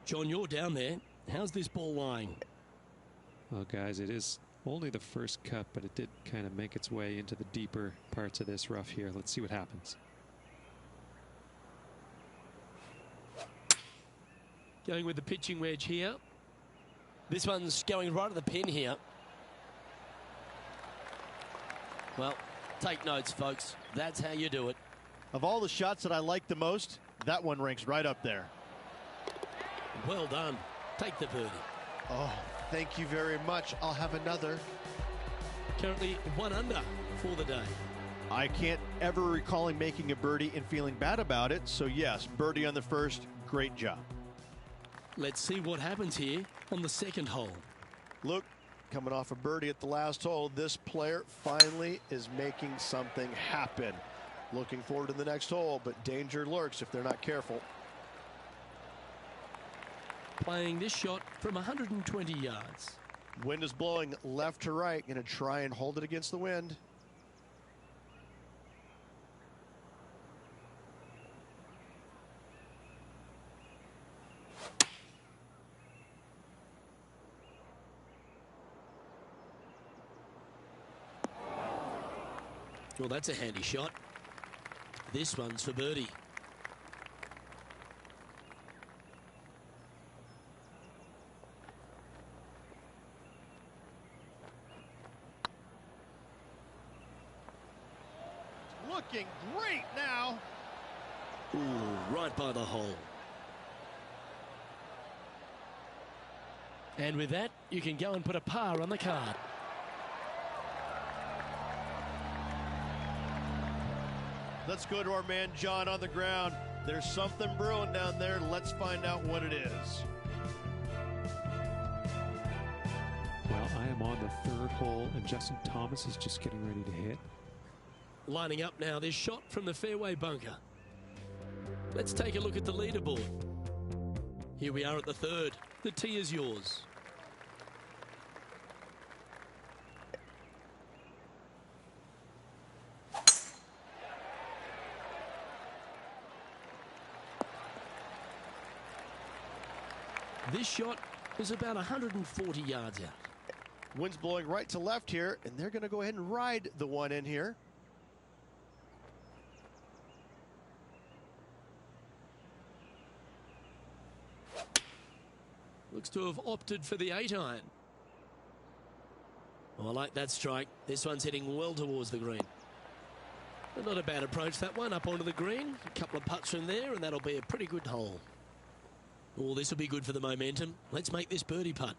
John, you're down there. How's this ball lying? Well, guys, it is only the first cut, but it did kind of make its way into the deeper parts of this rough here. Let's see what happens. Going with the pitching wedge here. This one's going right at the pin here. Well, take notes, folks. That's how you do it. Of all the shots that I like the most, that one ranks right up there. Well done. Take the birdie. Oh, thank you very much. I'll have another. Currently 1 under for the day. I can't ever recall him making a birdie and feeling bad about it. So yes, birdie on the first. Great job. Let's see what happens here on the second hole. Look, coming off a birdie at the last hole, this player finally is making something happen. Looking forward to the next hole, but danger lurks if they're not careful. Playing this shot from 120 yards. Wind is blowing left to right. Going to try and hold it against the wind. Well, that's a handy shot. This one's for birdie. Looking great now. Ooh, right by the hole. And with that, you can go and put a par on the card. Let's go to our man John on the ground. There's something brewing down there. Let's find out what it is. Well, I am on the third hole, and Justin Thomas is just getting ready to hit. Lining up now, this shot from the fairway bunker. Let's take a look at the leaderboard. Here we are at the third. The tee is yours. This shot is about 140 yards out. Wind's blowing right to left here, and they're going to go ahead and ride the one in here. Looks to have opted for the 8-iron. Oh, I like that strike. This one's heading well towards the green. But not a bad approach, that one, up onto the green. A couple of putts from there, and that'll be a pretty good hole. Oh, this will be good for the momentum. Let's make this birdie putt.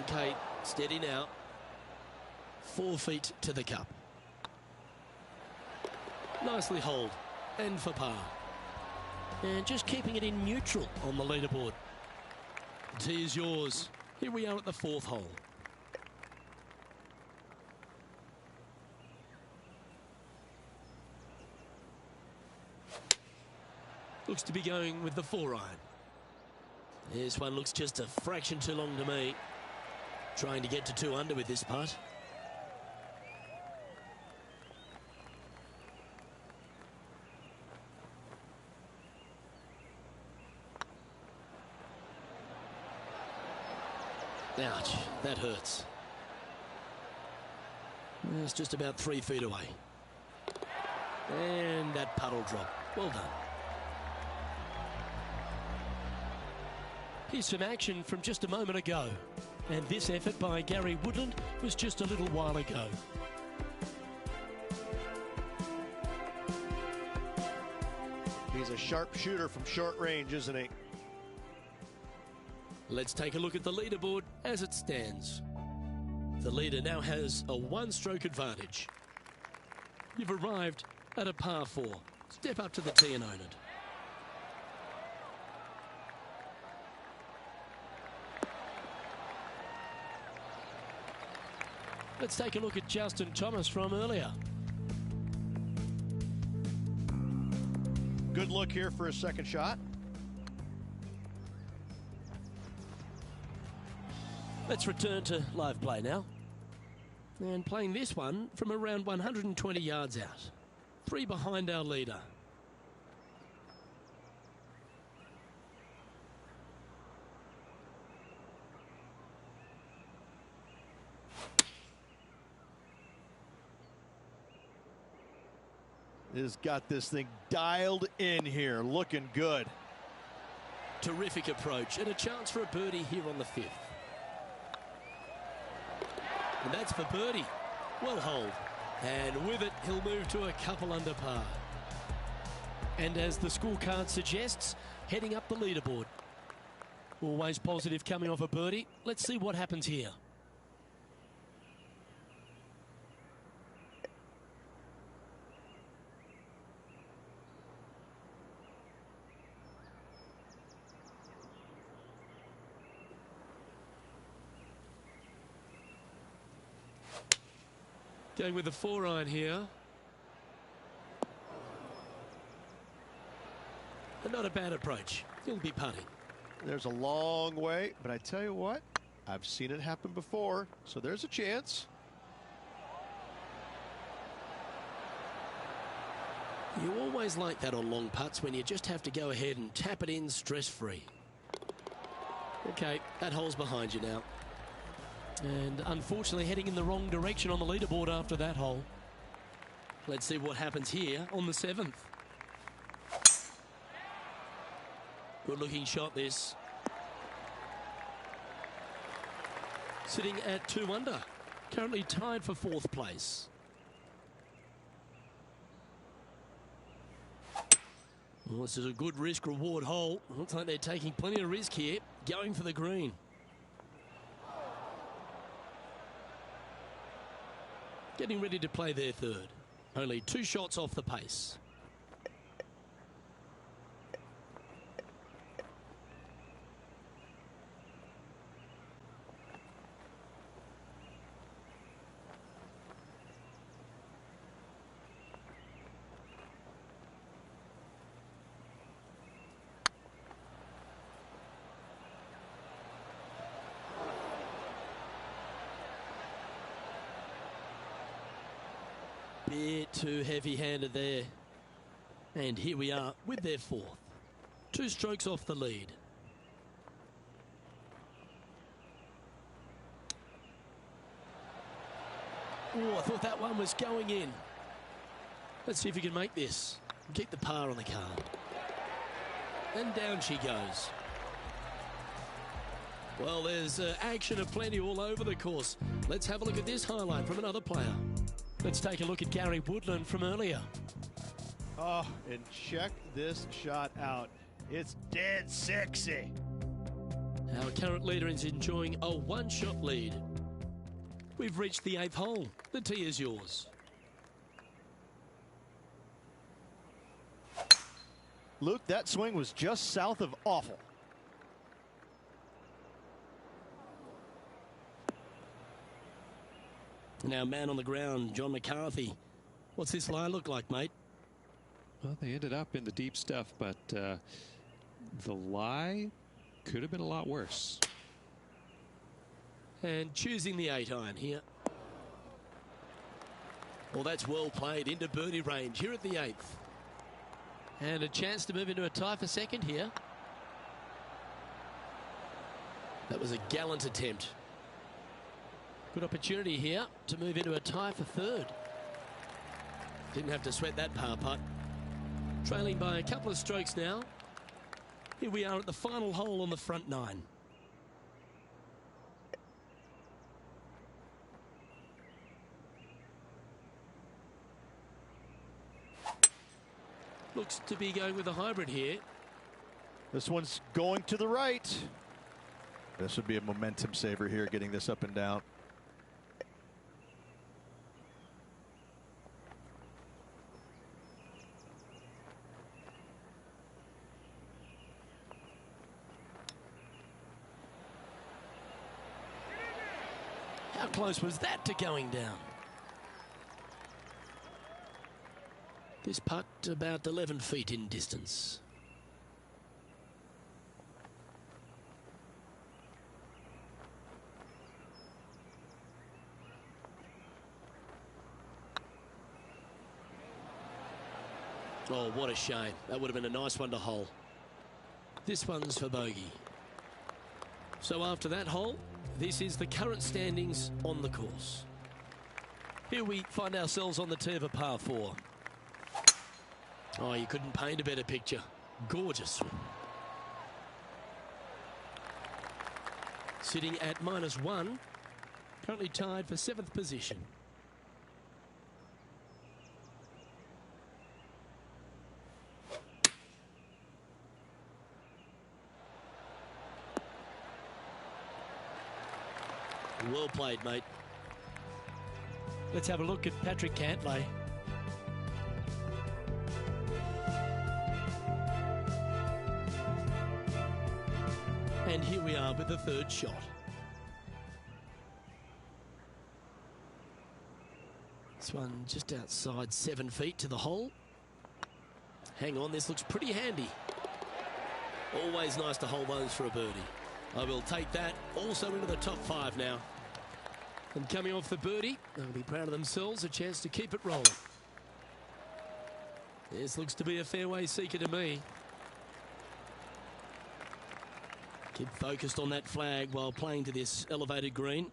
Okay, steady now. 4 feet to the cup. Nicely holed. And for par. And just keeping it in neutral on the leaderboard. The tee is yours. Here we are at the 4th hole. Looks to be going with the 4-iron. This one looks just a fraction too long to me. Trying to get to 2 under with this putt. Ouch, that hurts. It's just about 3 feet away. And that putt will drop. Well done. Here's some action from just a moment ago. And this effort by Gary Woodland was just a little while ago. He's a sharp shooter from short range, isn't he? Let's take a look at the leaderboard as it stands. The leader now has a 1-stroke advantage. You've arrived at a par 4. Step up to the tee and own it. Let's take a look at Justin Thomas from earlier. Good look here for a second shot. Let's return to live play now. And playing this one from around 120 yards out. 3 behind our leader. Has got this thing dialed in here, looking good. Terrific approach and a chance for a birdie here on the 5th. And that's for birdie. Well holed. And with it, he'll move to a couple under par. And as the scorecard suggests, heading up the leaderboard. Always positive coming off a birdie. Let's see what happens here. Going with the 4-iron here. And not a bad approach. He'll be putting. There's a long way, but I tell you what, I've seen it happen before, so there's a chance. You always like that on long putts when you just have to go ahead and tap it in stress-free. Okay, that hole's behind you now. And unfortunately heading in the wrong direction on the leaderboard after that hole. Let's see what happens here on the 7th. Good looking shot this. Sitting at 2 under. Currently tied for 4th place. Well, this is a good risk reward hole. Looks like they're taking plenty of risk here. Going for the green. Getting ready to play their 3rd. Only 2 shots off the pace. Bit too heavy-handed there. And here we are with their 4th. 2 strokes off the lead. Oh, I thought that one was going in. Let's see if we can make this. Keep the par on the card. And down she goes. Well, there's action aplenty all over the course. Let's have a look at this highlight from another player. Let's take a look at Gary Woodland from earlier. Oh, and check this shot out. It's dead sexy. Our current leader is enjoying a 1-shot lead. We've reached the 8th hole. The tee is yours. Luke, that swing was just south of awful. Now, man on the ground, John McCarthy. What's this lie look like, mate? Well, they ended up in the deep stuff, but the lie could have been a lot worse. And choosing the 8-iron here. Well, that's well played into birdie range here at the 8th. And a chance to move into a tie for 2nd here. That was a gallant attempt. Good opportunity here to move into a tie for 3rd. Didn't have to sweat that par putt. Trailing by a couple of strokes now. Here we are at the final hole on the front 9. Looks to be going with a hybrid here. This one's going to the right. This would be a momentum saver here, getting this up and down. How close was that to going down? This putt about 11 feet in distance. Oh, what a shame. That would have been a nice one to hole. This one's for bogey. So after that hole, this is the current standings on the course. Here we find ourselves on the tee of a par 4. Oh, you couldn't paint a better picture. Gorgeous swing. Sitting at -1, currently tied for 7th position. Well played, mate. Let's have a look at Patrick Cantlay. And here we are with the third shot. This one just outside 7 feet to the hole. Hang on, this looks pretty handy. Always nice to hold those for a birdie. I will take that also into the top 5 now. And coming off the birdie, they'll be proud of themselves, a chance to keep it rolling. This looks to be a fairway seeker to me. Keep focused on that flag while playing to this elevated green.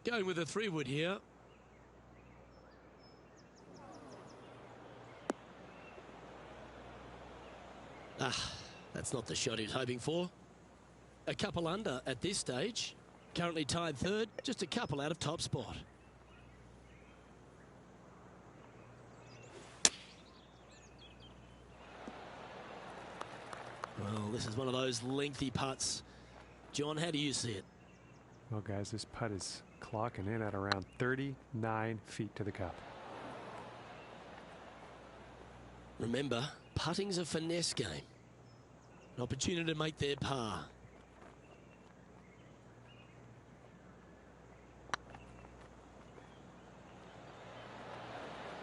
Going with a 3-wood here. That's not the shot he was hoping for. A couple under at this stage. Currently tied 3rd, just a couple out of top spot. Well, this is one of those lengthy putts. John, how do you see it? Well, guys, this putt is clocking in at around 39 feet to the cup. Remember, putting's a finesse game. An opportunity to make their par.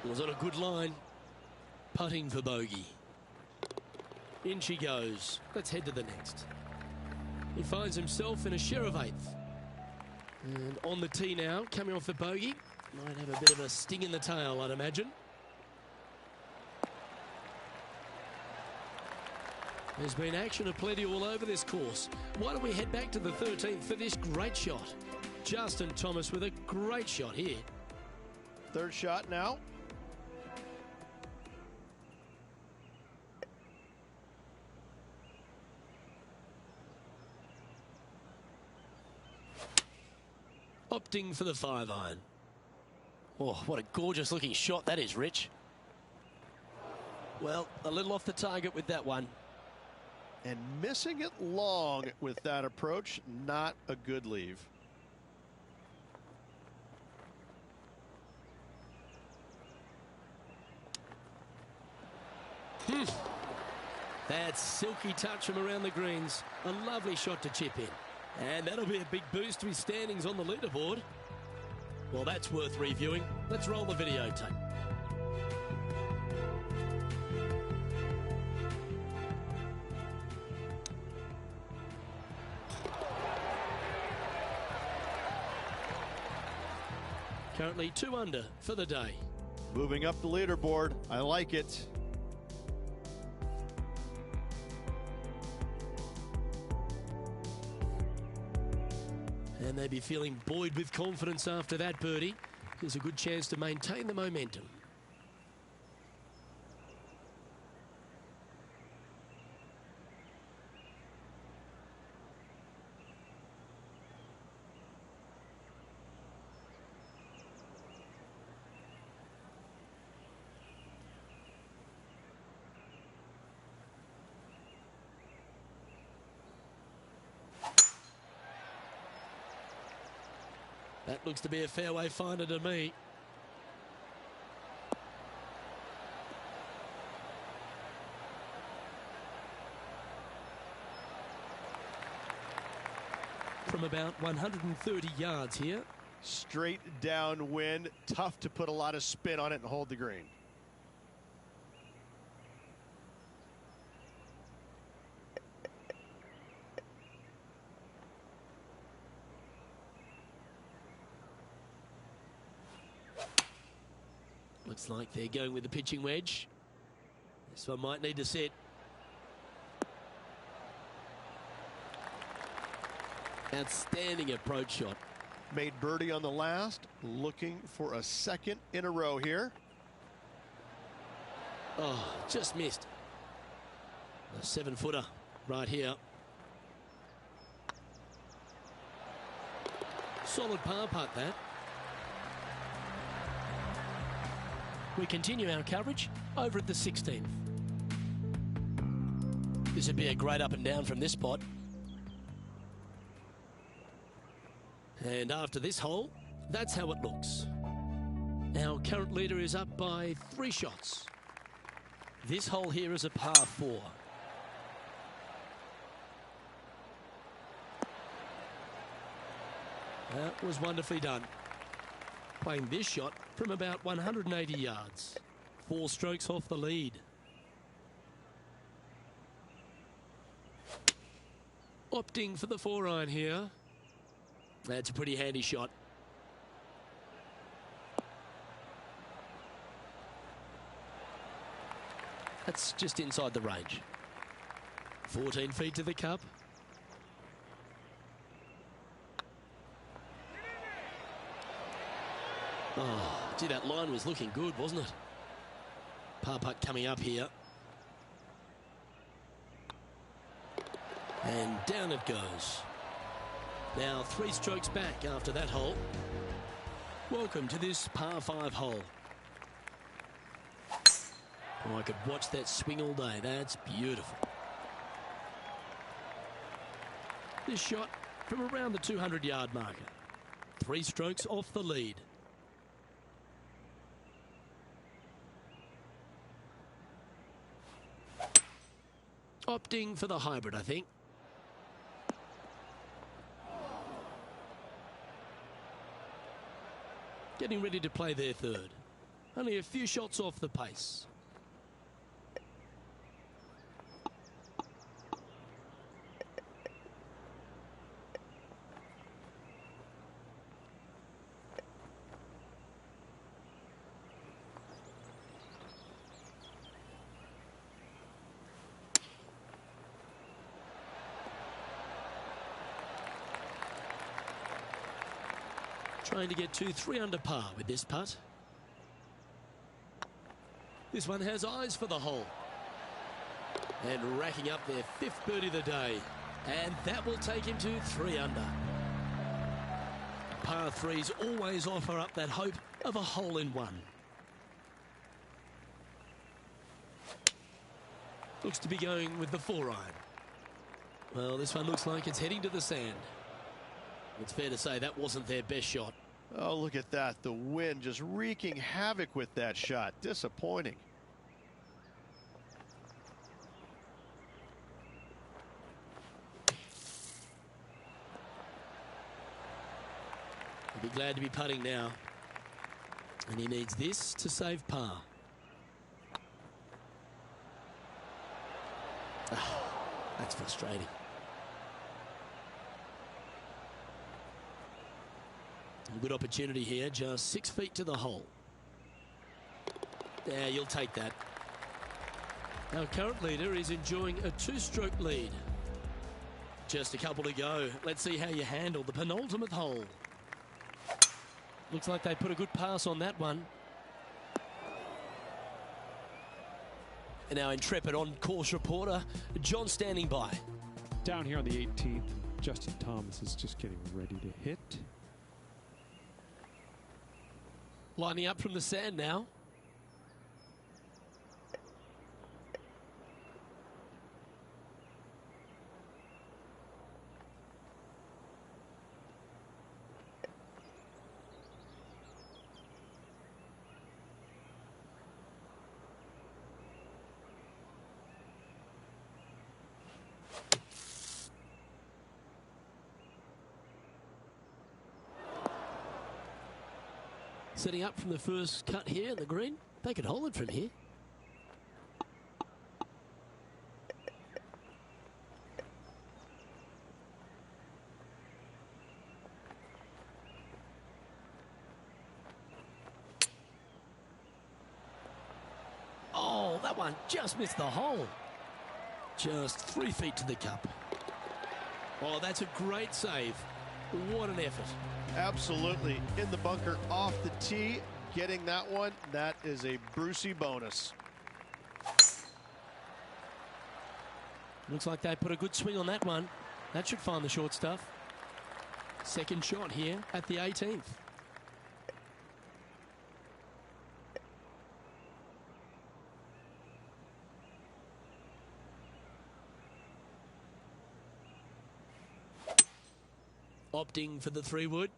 It was on a good line. Putting for bogey. In she goes. Let's head to the next. He finds himself in a share of 8th. And on the tee now, coming off the bogey. Might have a bit of a sting in the tail, I'd imagine. There's been action aplenty all over this course. Why don't we head back to the 13th for this great shot? Justin Thomas with a great shot here. Third shot now. Opting for the 5-iron. Oh, what a gorgeous looking shot that is, Rich. Well, a little off the target with that one. And missing it long with that approach, not a good leave. That silky touch from around the greens. A lovely shot to chip in. And that'll be a big boost to his standings on the leaderboard. Well, that's worth reviewing. Let's roll the videotape. Currently 2 under for the day. Moving up the leaderboard. I like it. And they'd be feeling buoyed with confidence after that birdie. There's a good chance to maintain the momentum. That looks to be a fairway finder to me. from about 130 yards here. Straight downwind, tough to put a lot of spin on it and hold the green. Looks like they're going with the pitching wedge. This one might need to sit. Outstanding approach shot. Made birdie on the last, looking for a second in a row here. Oh, just missed. A 7-footer right here. Solid par putt, that. We continue our coverage over at the 16th. This would be a great up and down from this spot. And after this hole, that's how it looks. Our current leader is up by 3 shots. This hole here is a par 4. That was wonderfully done. Playing this shot from about 180 yards. 4 strokes off the lead. Opting for the 4-iron here. That's a pretty handy shot. That's just inside the range. 14 feet to the cup. Oh, gee, that line was looking good, wasn't it? Par putt coming up here. And down it goes. Now 3 strokes back after that hole. Welcome to this par 5 hole. Oh, I could watch that swing all day. That's beautiful. This shot from around the 200-yard marker. 3 strokes off the lead. Opting for the hybrid, I think. Getting ready to play their third. Only a few shots off the pace. Trying to get to 3 under par with this putt. This one has eyes for the hole. And racking up their 5th birdie of the day. And that will take him to 3 under. Par 3s always offer up that hope of a hole in one. Looks to be going with the 4-iron. Well, this one looks like it's heading to the sand. It's fair to say that wasn't their best shot. Oh, look at that. The wind just wreaking havoc with that shot. Disappointing. He'll be glad to be putting now. And he needs this to save par. Oh, that's frustrating. A good opportunity here, just 6 feet to the hole. Yeah, you'll take that. Our current leader is enjoying a 2-stroke lead. Just a couple to go. Let's see how you handle the penultimate hole. Looks like they put a good pass on that one. And our intrepid on-course reporter, John, standing by. Down here on the 18th, Justin Thomas is just getting ready to hit. Lining up from the sand now. Setting up from the first cut here in the green. They could hold it from here. Oh, that one just missed the hole. Just 3 feet to the cup. Oh, that's a great save. What an effort. Absolutely. In the bunker off the tee, getting that one, that is a Brucey bonus. Looks like they put a good swing on that one. That should find the short stuff. Second shot here at the 18th. Opting for the 3-wood.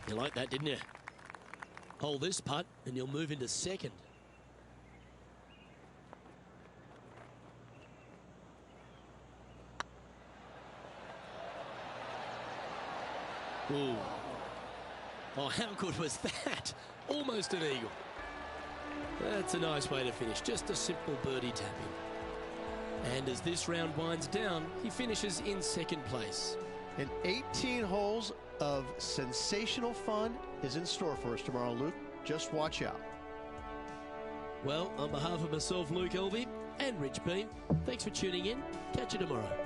You like that, didn't you? Hold this putt and you'll move into second. Ooh. Oh, how good was that? Almost an eagle. That's a nice way to finish. Just a simple birdie tap-in. And as this round winds down, he finishes in second place. And 18 holes of sensational fun is in store for us tomorrow, Luke. Just watch out. Well, on behalf of myself, Luke Elvey, and Rich Beam, thanks for tuning in. Catch you tomorrow.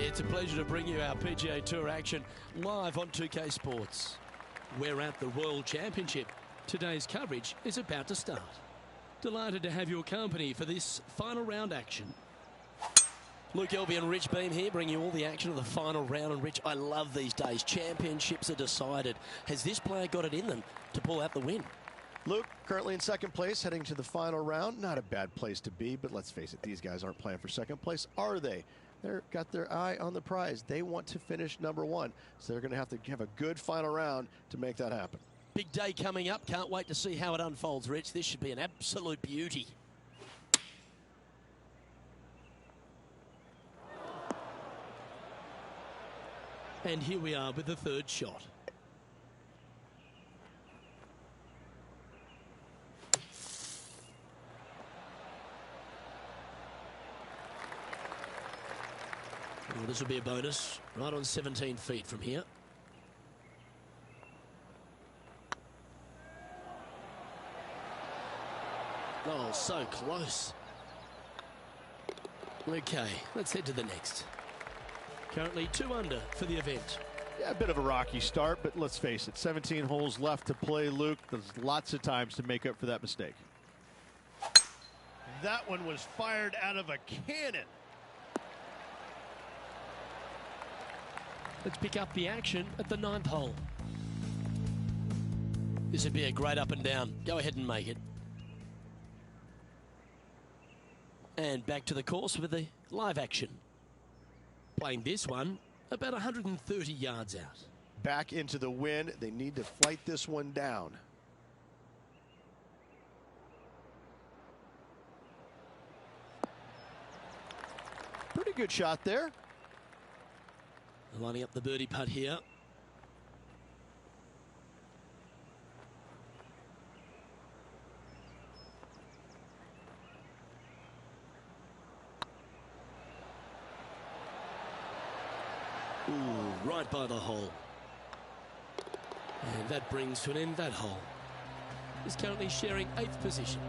It's a pleasure to bring you our PGA Tour action live on 2K Sports. We're at the Royal Championship. Today's coverage is about to start. Delighted to have your company for this final round action. Luke Elvey and Rich Beam here, bringing you all the action of the final round. And Rich, I love these days. Championships are decided. Has this player got it in them to pull out the win? Luke, currently in second place, heading to the final round. Not a bad place to be, but let's face it, these guys aren't playing for second place, are they? They've got their eye on the prize. They want to finish number one, so they're going to have a good final round to make that happen. Big day coming up. Can't wait to see how it unfolds, Rich. This should be an absolute beauty. And here we are with the third shot. Well, this will be a bonus, right on 17 feet from here. Oh, so close. Okay, let's head to the next. Currently 2 under for the event. Yeah, a bit of a rocky start, but let's face it, 17 holes left to play, Luke. There's lots of times to make up for that mistake. That one was fired out of a cannon. Let's pick up the action at the 9th hole. This would be a great up and down. Go ahead and make it. And back to the course with the live action. Playing this one about 130 yards out. Back into the wind. They need to flight this one down. Pretty good shot there. Lining up the birdie putt here. Ooh, right by the hole. And that brings to an end that hole. He's currently sharing 8th position.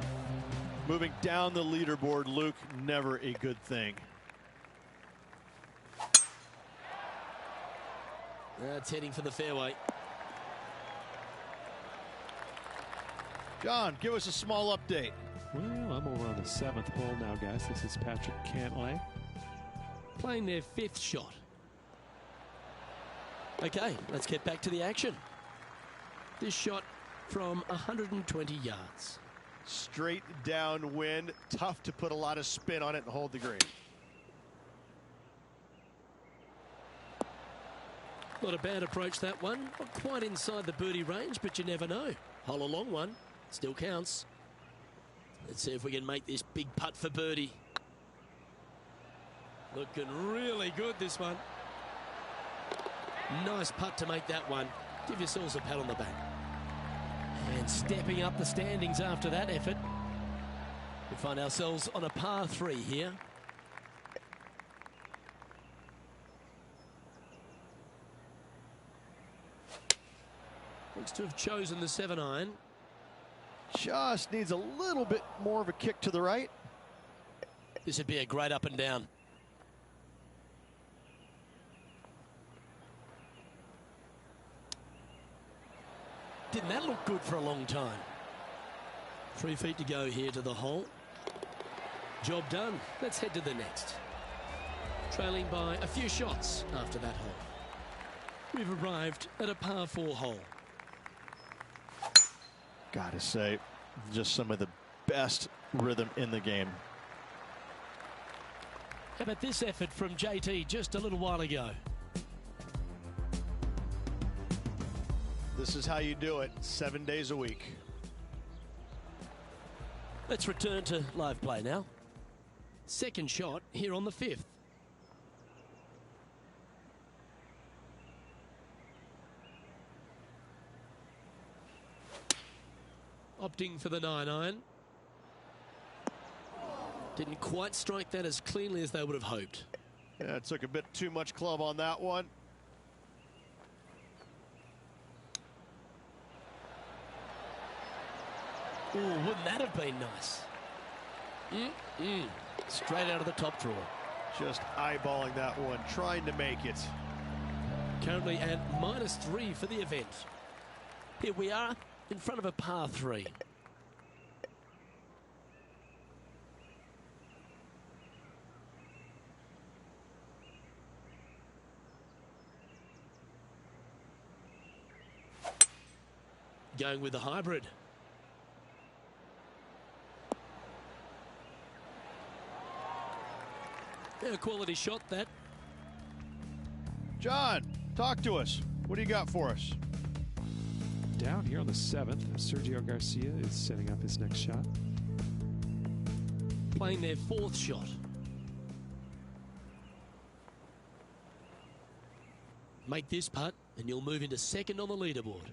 Moving down the leaderboard, Luke, never a good thing. That's heading for the fairway. John, give us a small update. Well, I'm over on the 7th hole now, guys. This is Patrick Cantlay. Playing their 5th shot. Okay, let's get back to the action. This shot from 120 yards. Straight downwind. Tough to put a lot of spin on it and hold the green. Not a bad approach, that one. Not quite inside the birdie range, but you never know. Hole a long one. Still counts. Let's see if we can make this big putt for birdie. Looking really good, this one. Nice putt to make that one. Give yourselves a pat on the back. And stepping up the standings after that effort. We find ourselves on a par 3 here. Looks to have chosen the 7-iron. Just needs a little bit more of a kick to the right. This would be a great up and down. Didn't that look good for a long time? 3 feet to go here to the hole. Job done. Let's head to the next. Trailing by a few shots after that hole. We've arrived at a par 4 hole. Gotta say, just some of the best rhythm in the game. How about this effort from JT just a little while ago? This is how you do it 7 days a week. Let's return to live play now. Second shot here on the 5th. Opting for the 9-iron. Didn't quite strike that as cleanly as they would have hoped. Yeah, it took a bit too much club on that one. Ooh, wouldn't that have been nice? Straight out of the top drawer. Just eyeballing that one, trying to make it. Currently at -3 for the event. Here we are in front of a par 3. Going with the hybrid. A quality shot, that. John, talk to us. What do you got for us? Down here on the 7th, Sergio Garcia is setting up his next shot. Playing their 4th shot. Make this putt and you'll move into 2nd on the leaderboard.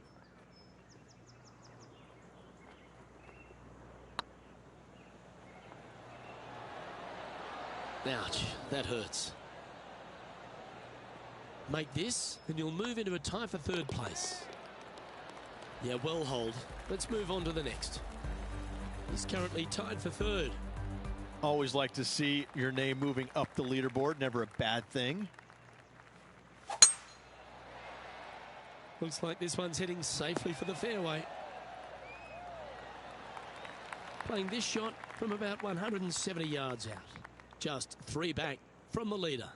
Ouch, that hurts. Make this and you'll move into a tie for 3rd place. Yeah, well hold. Let's move on to the next. He's currently tied for 3rd. Always like to see your name moving up the leaderboard. Never a bad thing. Looks like this one's heading safely for the fairway. Playing this shot from about 170 yards out. Just 3 back from the leader.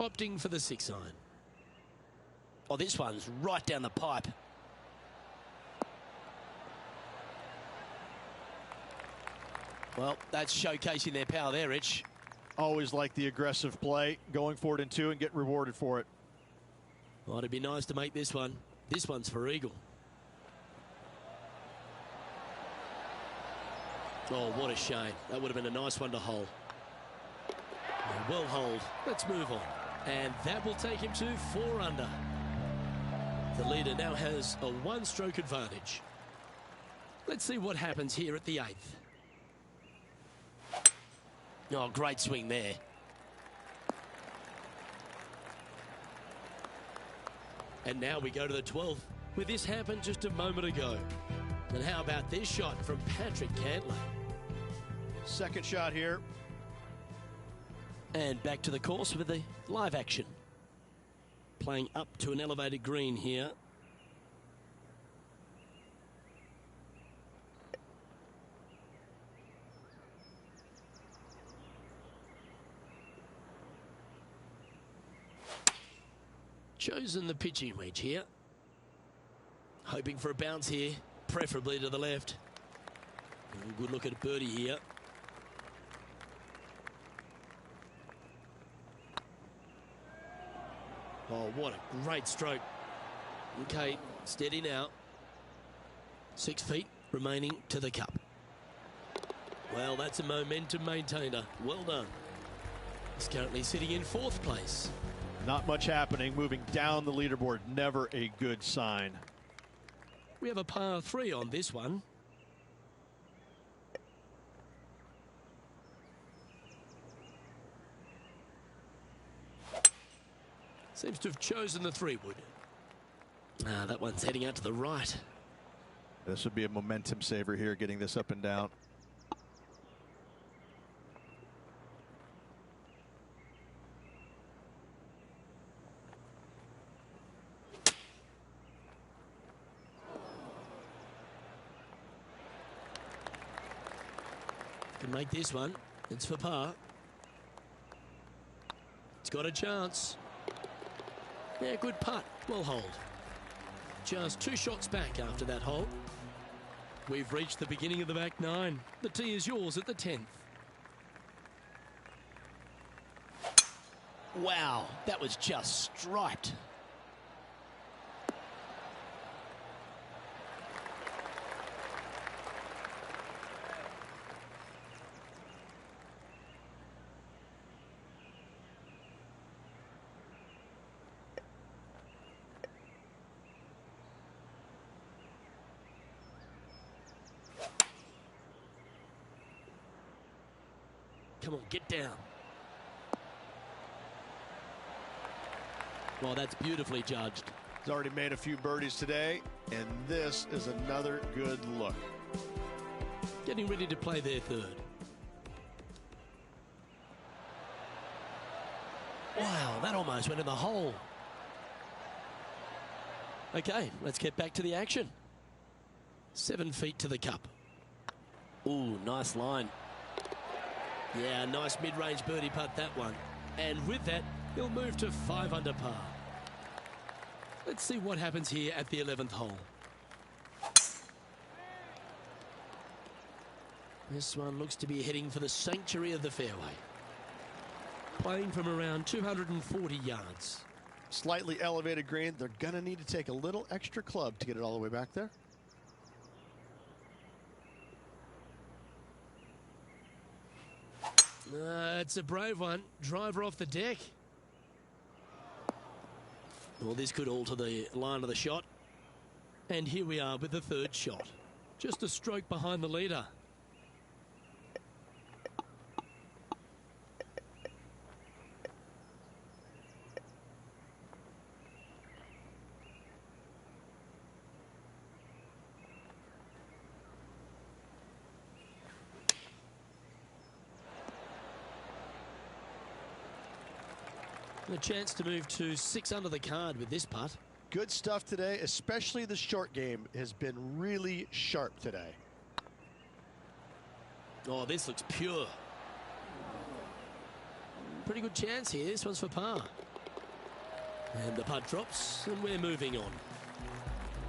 Opting for the 6-iron. Oh, this one's right down the pipe. Well, that's showcasing their power there, Rich. Always like the aggressive play, going for it in 2 and get rewarded for it. Well, it'd be nice to make this one. This one's for eagle. Oh, what a shame. That would have been a nice one to hold. Well hold. Let's move on. And that will take him to 4 under. The leader now has a 1-stroke advantage. Let's see what happens here at the 8th. Oh, great swing there. And now we go to the 12th, where this happened just a moment ago. And how about this shot from Patrick Cantlay? Second shot here. And back to the course with the live action. Playing up to an elevated green here. Chosen the pitching wedge here. Hoping for a bounce here, preferably to the left. Good look at birdie here. Oh, what a great stroke. Okay, steady now. 6 feet remaining to the cup. Well, that's a momentum maintainer. Well done. He's currently sitting in 4th place. Not much happening. Moving down the leaderboard, never a good sign. We have a par 3 on this one. Seems to have chosen the 3-wood. That one's heading out to the right. This would be a momentum saver here, getting this up and down. Can make this one. It's for par. It's got a chance. Yeah, good putt. Well hold. Just 2 shots back after that hole. We've reached the beginning of the back 9. The tee is yours at the 10th. Wow, that was just striped. Come on, get down. Well, that's beautifully judged. He's already made a few birdies today, and this is another good look. Getting ready to play their 3rd. Wow, that almost went in the hole. Okay, let's get back to the action. 7 feet to the cup. Ooh, nice line. Yeah, nice mid-range birdie putt, that one. And with that, he'll move to 5 under par. Let's see what happens here at the 11th hole. This one looks to be heading for the sanctuary of the fairway. Playing from around 240 yards. Slightly elevated green. They're going to need to take a little extra club to get it all the way back there. It's a brave one. Driver off the deck. Well, this could alter the line of the shot. And here we are with the 3rd shot. Just a stroke behind the leader. A chance to move to 6 under the card with this putt. Good stuff today, especially the short game has been really sharp today. Oh, this looks pure. Pretty good chance here. This one's for par. And the putt drops, and we're moving on.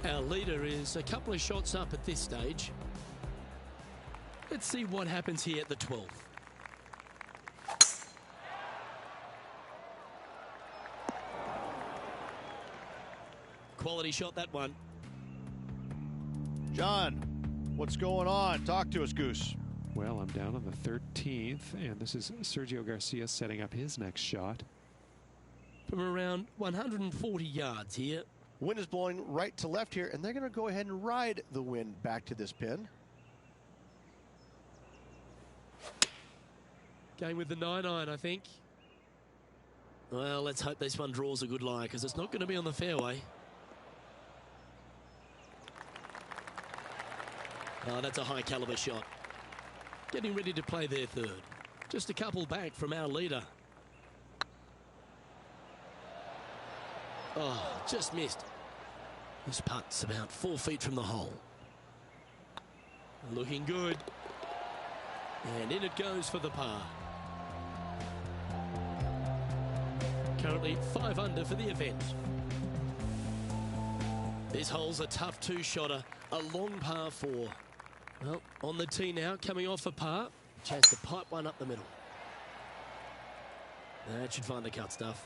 Our leader is a couple of shots up at this stage. Let's see what happens here at the 12th. Quality shot, that one. John, what's going on? Talk to us, Goose. Well, I'm down on the 13th, and this is Sergio Garcia setting up his next shot. From around 140 yards here. Wind is blowing right to left here, and they're going to go ahead and ride the wind back to this pin. Going with the 9-iron, I think. Well, let's hope this one draws a good lie, because it's not going to be on the fairway. Oh, that's a high caliber shot. getting ready to play their third. Just a couple back from our leader. Oh, just missed. This putt's about 4 feet from the hole. Looking good. And in it goes for the par. Currently 5 under for the event. This hole's a tough 2-shotter, a long par 4. Well, on the tee now, coming off a par. Chance to pipe one up the middle. That should find the cut stuff.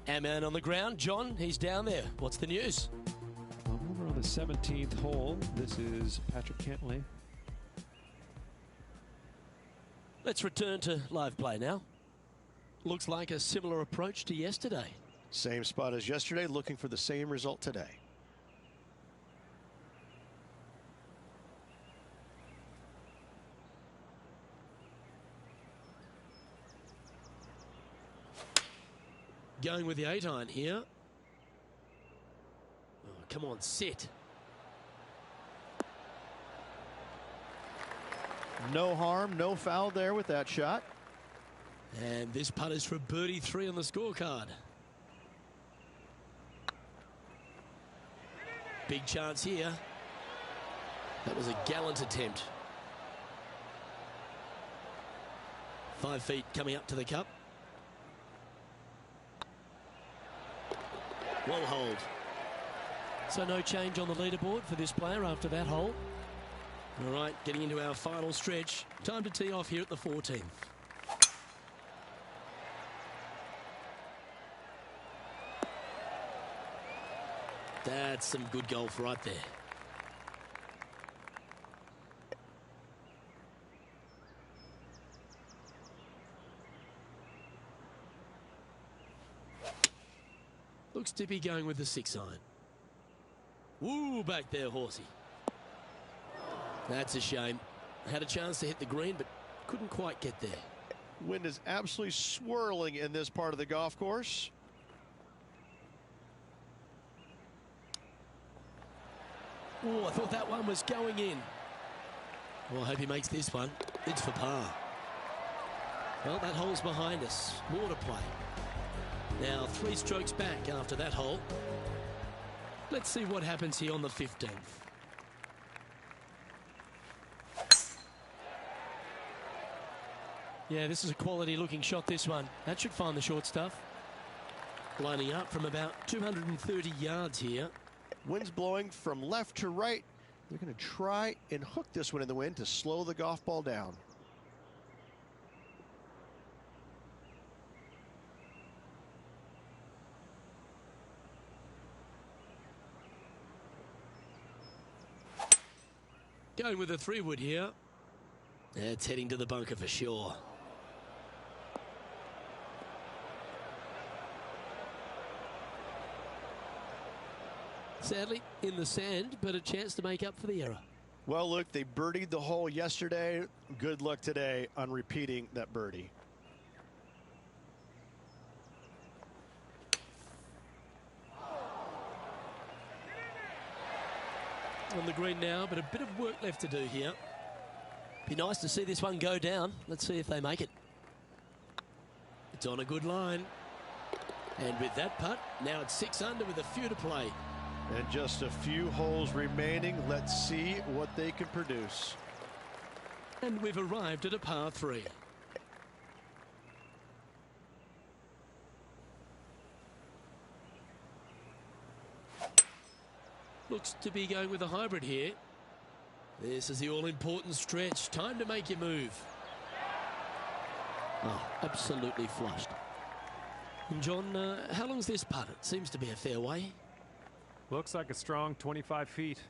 Our man on the ground, John, he's down there. What's the news? Well, over on the 17th hole. This is Patrick Cantley. Let's return to live play now. Looks like a similar approach to yesterday. Same spot as yesterday, looking for the same result today. Going with the 8-iron here. Oh, come on, sit. No harm, no foul there with that shot. And this putt is for birdie 3 on the scorecard. Big chance here. That was a gallant attempt. 5 feet coming up to the cup. Well hold. So no change on the leaderboard for this player after that hole. All right, getting into our final stretch. Time to tee off here at the 14th. That's some good golf right there. Looks to be going with the 6-iron. Woo, back there, horsey. That's a shame. Had a chance to hit the green, but couldn't quite get there. Wind is absolutely swirling in this part of the golf course. Oh, I thought that one was going in. Well, I hope he makes this one. It's for par. Well, that hole's behind us. More to play. Now 3 strokes back after that hole. Let's see what happens here on the 15th. Yeah, this is a quality looking shot, this one. That should find the short stuff. Lining up from about 230 yards here. Wind's blowing from left to right. They're going to try and hook this one in the wind to slow the golf ball down. Going with a 3-wood here. It's heading to the bunker for sure. Sadly, in the sand, but a chance to make up for the error. Well, look, they birdied the hole yesterday. Good luck today on repeating that birdie. On the green now, but a bit of work left to do here. Be nice to see this one go down. Let's see if they make it. It's on a good line. And with that putt, now it's 6 under with a few to play. And just a few holes remaining. Let's see what they can produce. And we've arrived at a par 3. Looks to be going with a hybrid here. This is the all-important stretch. Time to make your move. Oh, absolutely flushed. And John, how long's this putt? It seems to be a fair way. Looks like a strong 25 feet.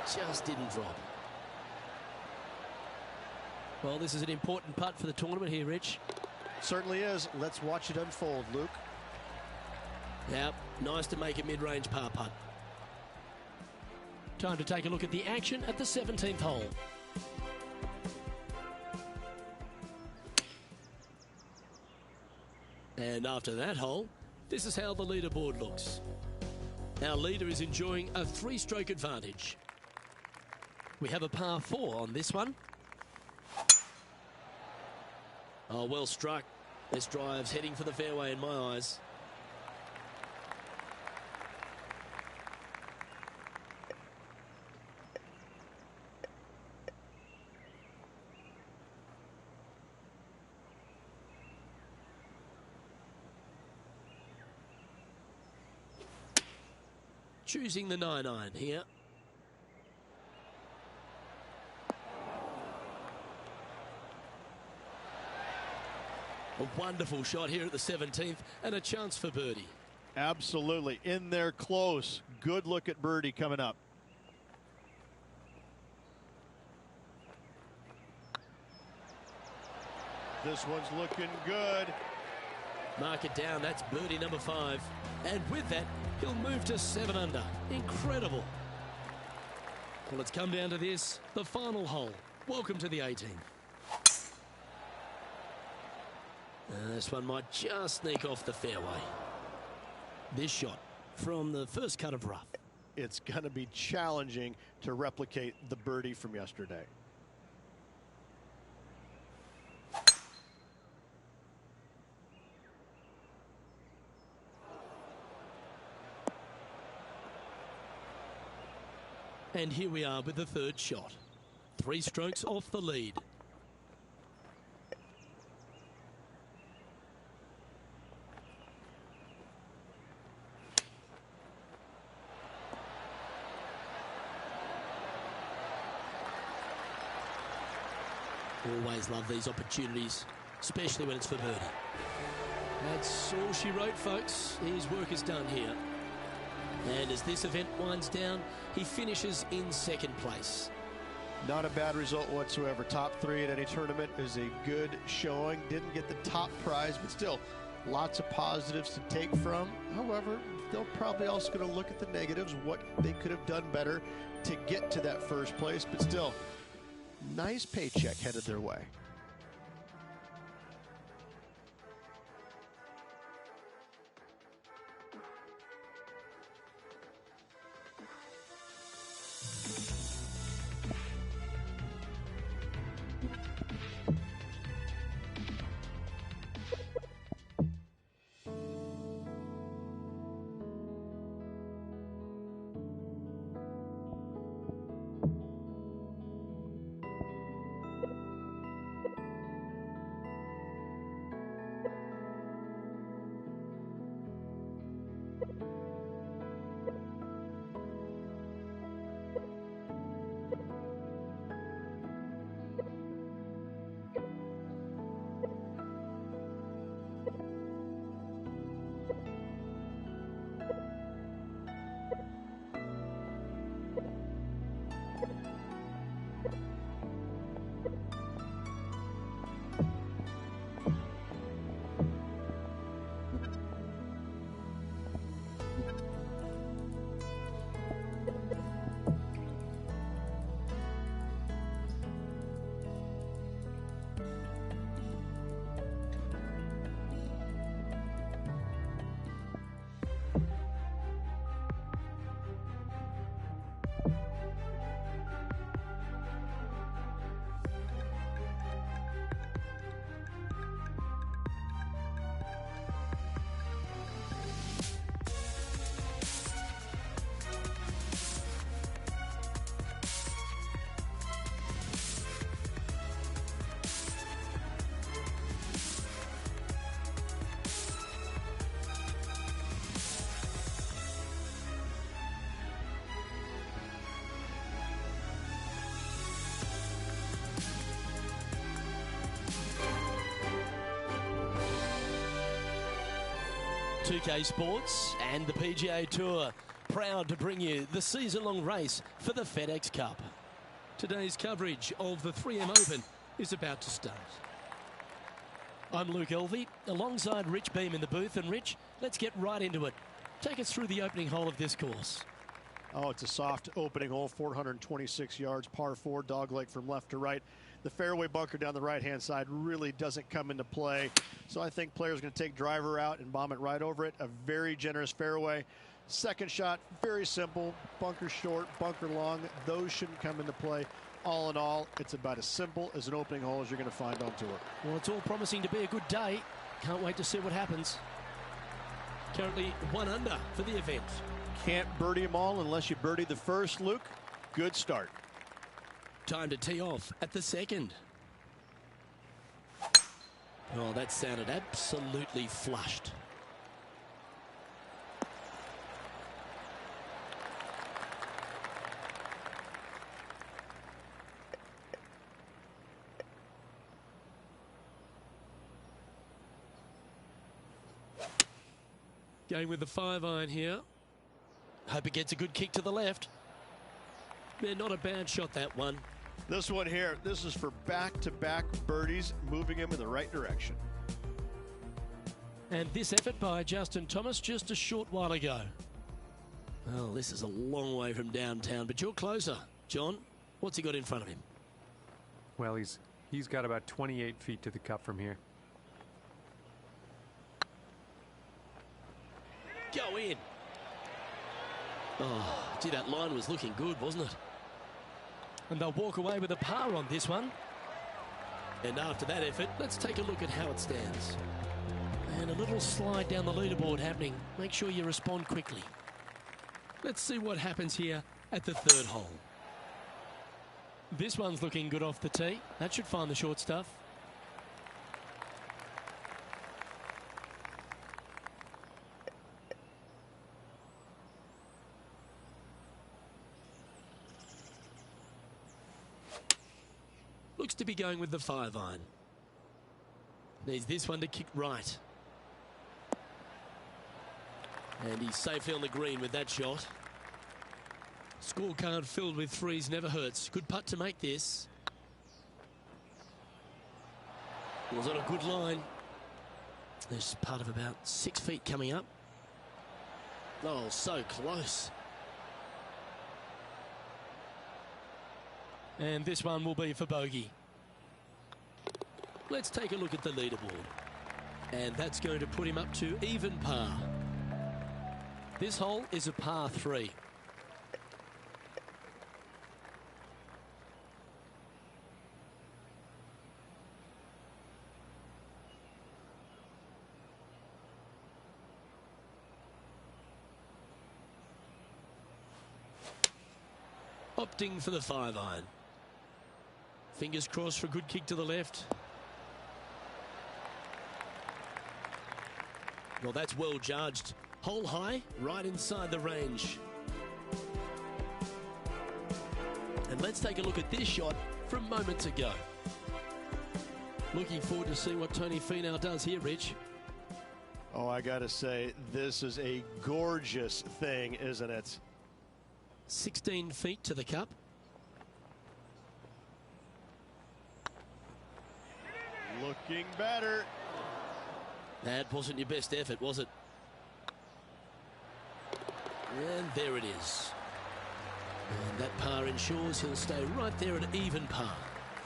Just didn't drop. Well, this is an important putt for the tournament here, Rich. Certainly is. Let's watch it unfold, Luke. Yep, nice to make a mid-range par putt. Time to take a look at the action at the 17th hole. And after that hole, this is how the leaderboard looks. Our leader is enjoying a 3-stroke advantage. We have a par 4 on this one. Oh, well struck. This drive's heading for the fairway in my eyes. Choosing the 9-iron here. A wonderful shot here at the 17th and a chance for birdie. Absolutely. In there close. Good look at birdie coming up. This one's looking good. Mark it down. That's birdie number 5. And with that, he'll move to 7 under. Incredible. Well, it's come down to this, the final hole. Welcome to the 18th. This one might just sneak off the fairway. This shot from the first cut of rough. It's going to be challenging to replicate the birdie from yesterday. And here we are with the 3rd shot. 3 strokes off the lead. Always love these opportunities, especially when it's for birdie. That's all she wrote, folks. His work is done here. And as this event winds down, he finishes in 2nd place. Not a bad result whatsoever. Top 3 at any tournament is a good showing. Didn't get the top prize, but still lots of positives to take from. However, they're probably also going to look at the negatives, what they could have done better to get to that 1st place, but still nice paycheck headed their way. .2K Sports and the PGA Tour proud to bring you the season-long race for the FedEx Cup. Today's coverage of the 3M Open is about to start. I'm Luke Elvey, alongside Rich Beam in the booth. And Rich, let's get right into it. Take us through the opening hole of this course. Oh, it's a soft opening hole, 426 yards, par 4, dogleg from left to right. the fairway bunker down the right-hand side really doesn't come into play. So I think players are going to take driver out and bomb it right over it. A very generous fairway. Second shot, very simple. Bunker short, bunker long. Those shouldn't come into play. All in all, it's about as simple as an opening hole as you're going to find on tour. Well, it's all promising to be a good day. Can't wait to see what happens. Currently 1 under for the event. Can't birdie them all unless you birdie the first, Luke. Good start. Time to tee off at the second. Oh, that sounded absolutely flushed. Going with the 5-iron here. Hope it gets a good kick to the left. Yeah, not a bad shot, that one. This one here, this is for back-to-back birdies, moving him in the right direction. And this effort by Justin Thomas just a short while ago. Well, this is a long way from downtown, but you're closer. John, what's he got in front of him? Well, he's got about 28 feet to the cup from here. Go in. Oh, gee, that line was looking good, wasn't it? And they'll walk away with a par on this one. And after that effort, let's take a look at how it stands. And a little slide down the leaderboard happening. Make sure you respond quickly. Let's see what happens here at the third hole. This one's looking good off the tee. That should find the short stuff. Looks to be going with the 5-iron. Needs this one to kick right. And he's safely on the green with that shot. Scorecard filled with threes never hurts. Good putt to make this. Was on a good line. There's part of about 6 feet coming up. Oh, so close. And this one will be for bogey. Let's take a look at the leaderboard. And that's going to put him up to even par. This hole is a par 3. Opting for the 5-iron. Fingers crossed for a good kick to the left. Well, that's well judged. Hole high, right inside the range. And let's take a look at this shot from moments ago. Looking forward to seeing what Tony Finau does here, Rich. Oh, I gotta say, this is a gorgeous thing, isn't it? 16 feet to the cup. Looking better. That wasn't your best effort, was it? And there it is. And that par ensures he'll stay right there at even par.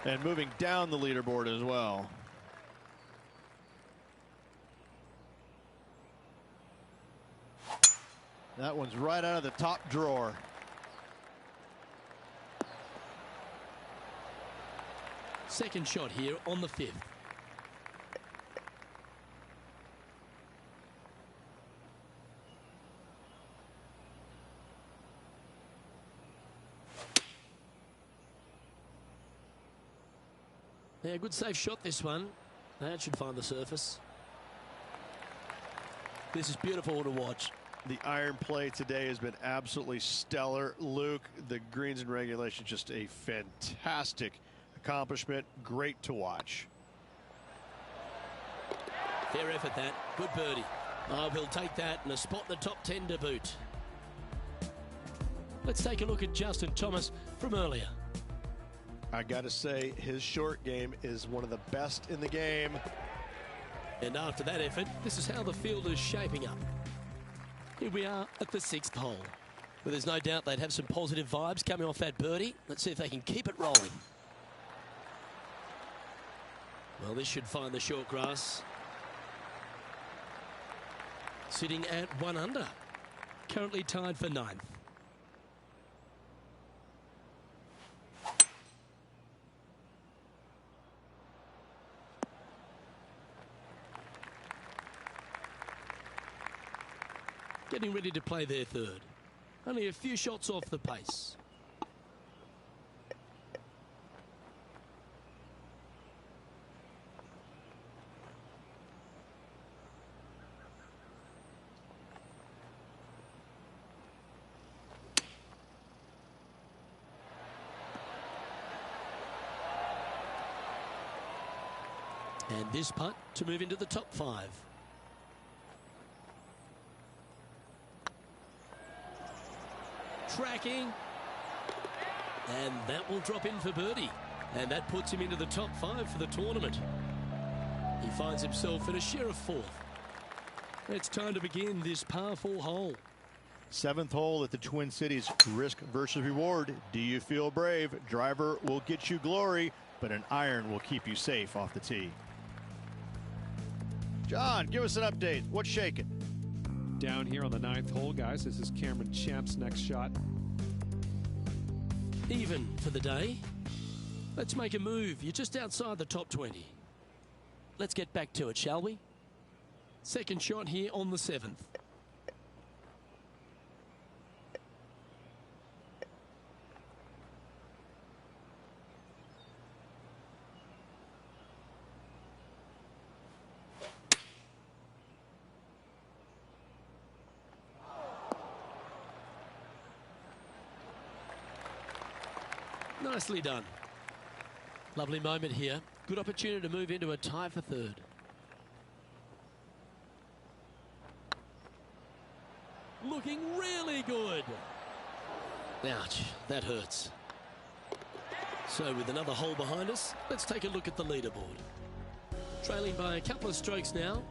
And moving down the leaderboard as well. That one's right out of the top drawer. Second shot here on the 5th. Yeah, good safe shot this one. That should find the surface. This is beautiful to watch. The iron play today has been absolutely stellar. Luke, the greens and regulation, just a fantastic accomplishment. Great to watch. Fair effort that. Good birdie. Oh, he'll take that and a spot in the top 10 to boot. Let's take a look at Justin Thomas from earlier. I got to say, his short game is one of the best in the game. And after that effort, this is how the field is shaping up. Here we are at the 6th hole. But there's no doubt they'd have some positive vibes coming off that birdie. Let's see if they can keep it rolling. Well, this should find the short grass. Sitting at 1 under. Currently tied for 9th. Getting ready to play their 3rd. Only a few shots off the pace. And this putt to move into the top 5. Tracking. And that will drop in for birdie. And that puts him into the top 5 for the tournament. He finds himself in a share of 4th. It's time to begin this par 4 hole. 7th hole at the Twin Cities. Risk versus reward. Do you feel brave? Driver will get you glory, but an iron will keep you safe off the tee. John, give us an update. What's shaking? Down here on the 9th hole, guys. This is Cameron Champ's next shot. Even for the day. Let's make a move. You're just outside the top 20. Let's get back to it, shall we? Second shot here on the 7th. Nicely done. Lovely moment here. Good opportunity to move into a tie for 3rd. Looking really good. Ouch, that hurts. So with another hole behind us, let's take a look at the leaderboard. Trailing by a couple of strokes now.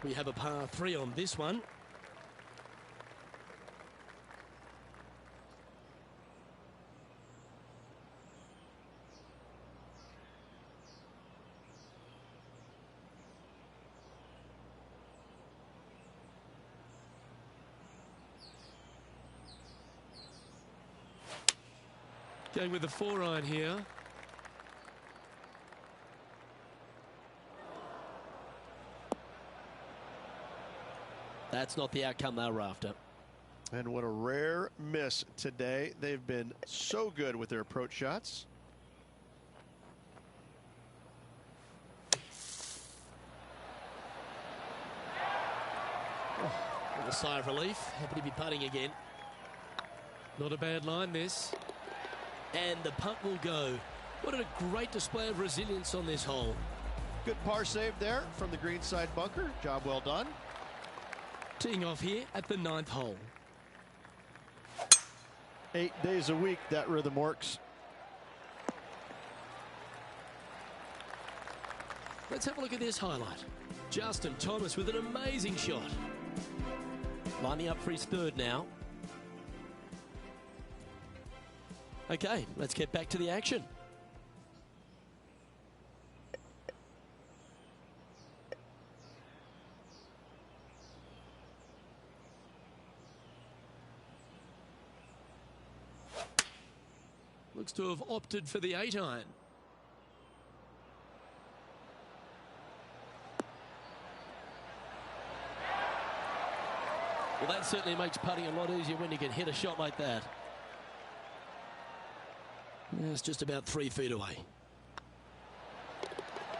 We have a par 3 on this one. Going with the 4-iron here. That's not the outcome they were after. And what a rare miss today. They've been so good with their approach shots. Oh, with a sigh of relief. Happy to be putting again. Not a bad line, this. And the putt will go. What a great display of resilience on this hole. Good par save there from the greenside bunker. Job well done. Teeing off here at the 9th hole. 8 days a week, that rhythm works. Let's have a look at this highlight. Justin Thomas with an amazing shot. Lining up for his 3rd now. Okay, let's get back to the action. Looks to have opted for the 8-iron. Well, that certainly makes putting a lot easier when you can hit a shot like that. It's just about 3 feet away.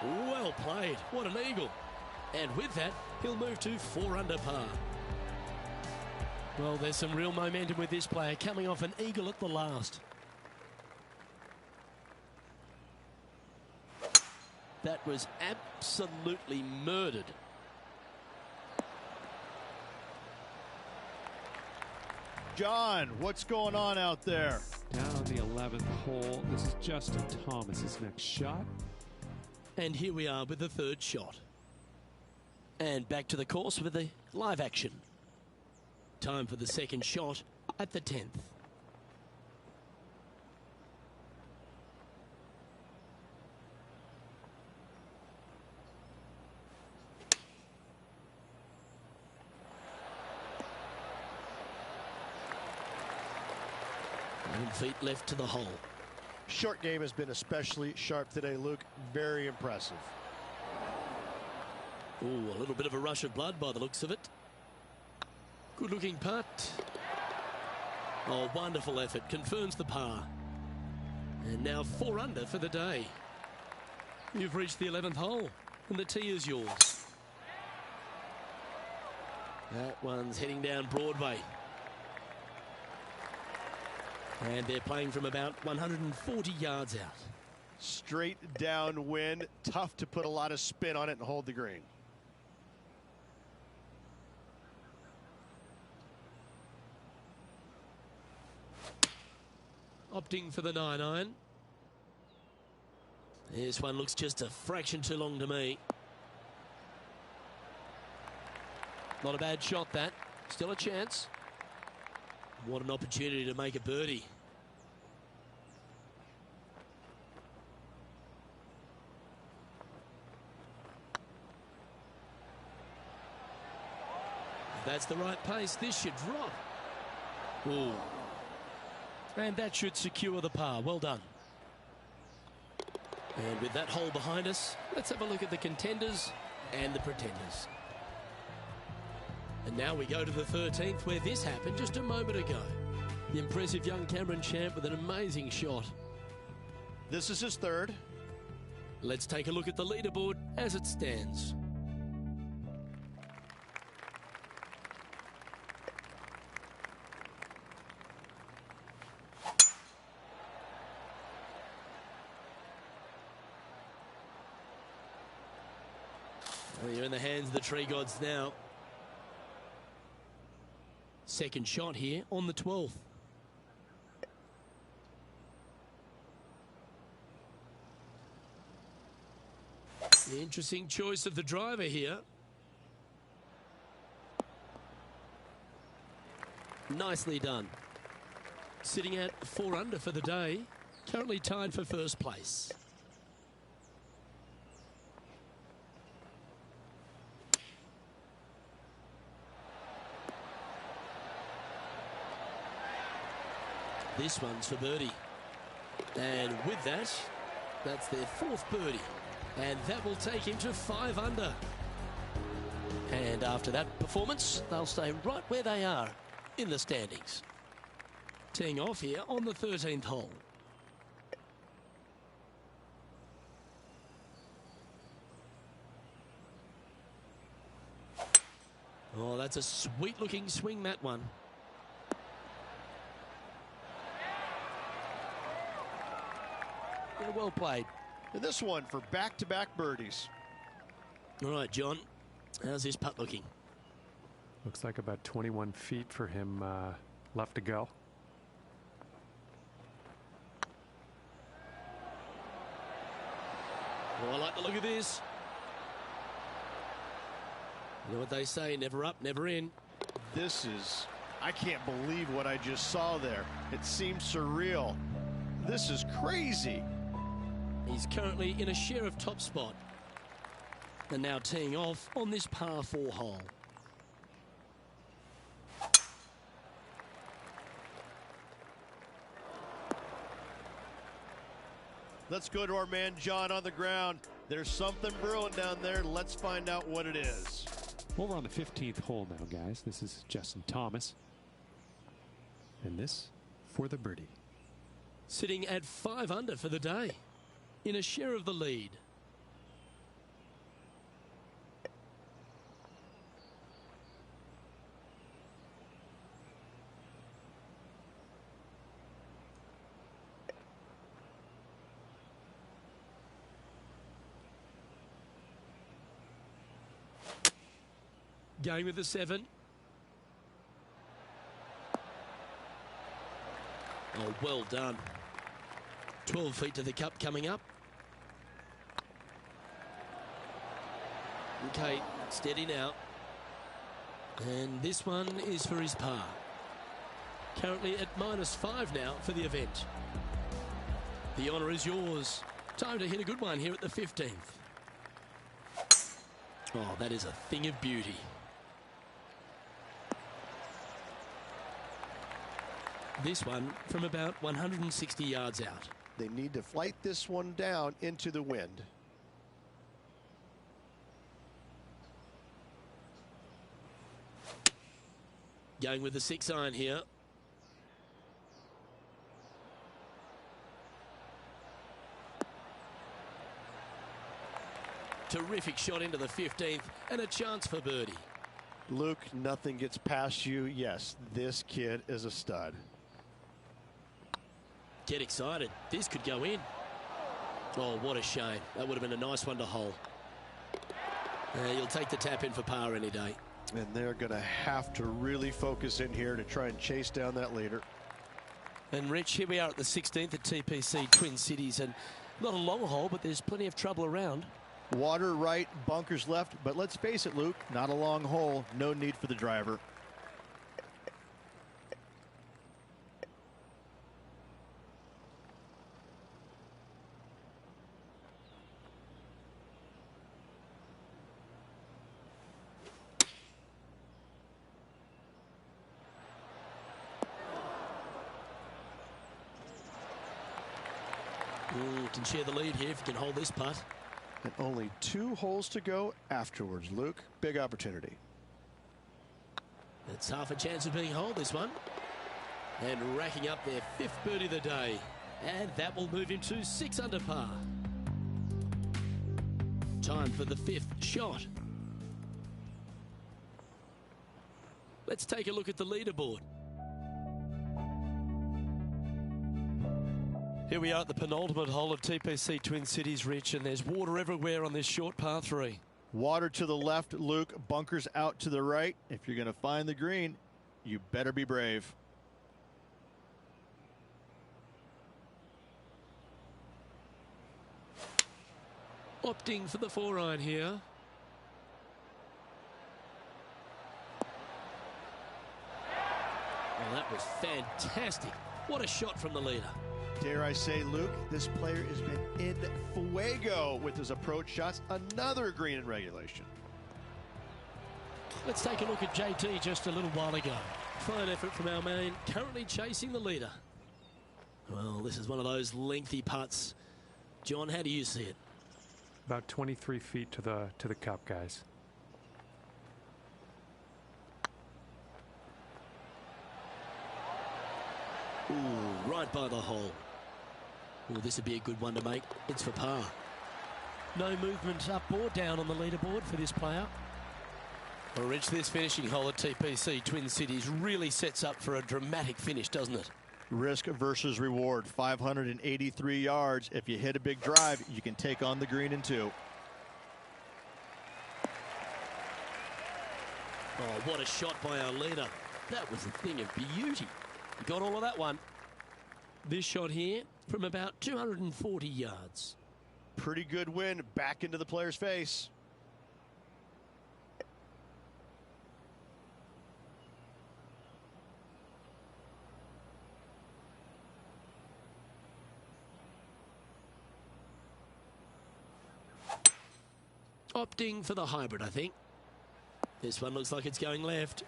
Well played. What an eagle. And with that, he'll move to 4 under par. Well, there's some real momentum with this player coming off an eagle at the last. That was absolutely murdered. John, what's going on out there? Down on the 11th hole, this is Justin Thomas's next shot. And here we are with the 3rd shot. And back to the course with the live action. Time for the 2nd shot at the 10th. 7 feet left to the hole. Short game has been especially sharp today, Luke. Very impressive. Oh, a little bit of a rush of blood by the looks of it. Good looking putt. Oh, wonderful effort. Confirms the par. And now 4 under for the day. You've reached the 11th hole and the tee is yours. That one's heading down Broadway. And they're playing from about 140 yards out. Straight downwind. Tough to put a lot of spin on it and hold the green. Opting for the 9-iron. This one looks just a fraction too long to me. Not a bad shot, that. Still a chance. What an opportunity to make a birdie. If that's the right pace, this should drop. Ooh. And that should secure the par. Well done. And with that hole behind us, let's have a look at the contenders and the pretenders. And now we go to the 13th, where this happened just a moment ago. The impressive young Cameron Champ with an amazing shot. This is his third. Let's take a look at the leaderboard as it stands. Well, you're in the hands of the tree gods now. Second shot here on the 12th. The interesting choice of the driver here. Nicely done. Sitting at 4 under for the day. Currently tied for first place. This one's for birdie. And with that, that's their 4th birdie. And that will take him to 5 under. And after that performance, they'll stay right where they are in the standings. Teeing off here on the 13th hole. Oh, that's a sweet-looking swing, that one. Yeah, well played. And this one for back-to-back birdies. All right, John. How's this putt looking? Looks like about 21 feet for him left to go. Oh, I like the look of this. You know what they say, never up, never in. This is, I can't believe what I just saw there. It seems surreal. This is crazy. He's currently in a share of top spot. And now teeing off on this par 4 hole. Let's go to our man John on the ground. There's something brewing down there. Let's find out what it is. Well, we're on the 15th hole now, guys. This is Justin Thomas. And this for the birdie. Sitting at 5 under for the day. In a share of the lead. Going with the 7. Oh, well done. 12 feet to the cup coming up. Okay, steady now. And this one is for his par. Currently at -5 now for the event. The honour is yours. Time to hit a good one here at the 15th. Oh, that is a thing of beauty. This one from about 160 yards out. They need to flight this one down into the wind. Going with the 6-iron here. Terrific shot into the 15th and a chance for birdie. Luke, nothing gets past you. Yes, this kid is a stud. Get excited. This could go in. Oh, what a shame. That would have been a nice one to hole. You'll take the tap in for par any day. And they're going to have to really focus in here to try and chase down that leader. And Rich, here we are at the 16th at TPC Twin Cities, and not a long hole, but there's plenty of trouble around. Water right, bunkers left, but let's face it, Luke, not a long hole, no need for the driver. Can share the lead here if you can hold this putt. And only 2 holes to go afterwards, Luke. Big opportunity. It's half a chance of being holed, this one. And racking up their 5th birdie of the day. And that will move him to 6 under par. Time for the 5th shot. Let's take a look at the leaderboard. Here we are at the penultimate hole of TPC Twin Cities, Rich, and there's water everywhere on this short par 3. Water to the left, Luke. Bunkers out to the right. If you're going to find the green, you better be brave. Opting for the 4-iron here. Well, that was fantastic. What a shot from the leader. Dare I say, Luke, this player has been in fuego with his approach shots. Another green in regulation. Let's take a look at JT just a little while ago. Fine effort from our man, currently chasing the leader. Well, this is one of those lengthy putts. John, how do you see it? About 23 feet to the cup, guys. Ooh, right by the hole. Ooh, this would be a good one to make. It's for par. No movement up or down on the leaderboard for this player. Well, Rich, this finishing hole at TPC Twin Cities really sets up for a dramatic finish, doesn't it? Risk versus reward. 583 yards. If you hit a big drive, you can take on the green in 2. Oh, what a shot by our leader. That was a thing of beauty. He got all of that one. This shot here from about 240 yards. Pretty good win back into the player's face. Opting for the hybrid, I think. This one looks like it's going left.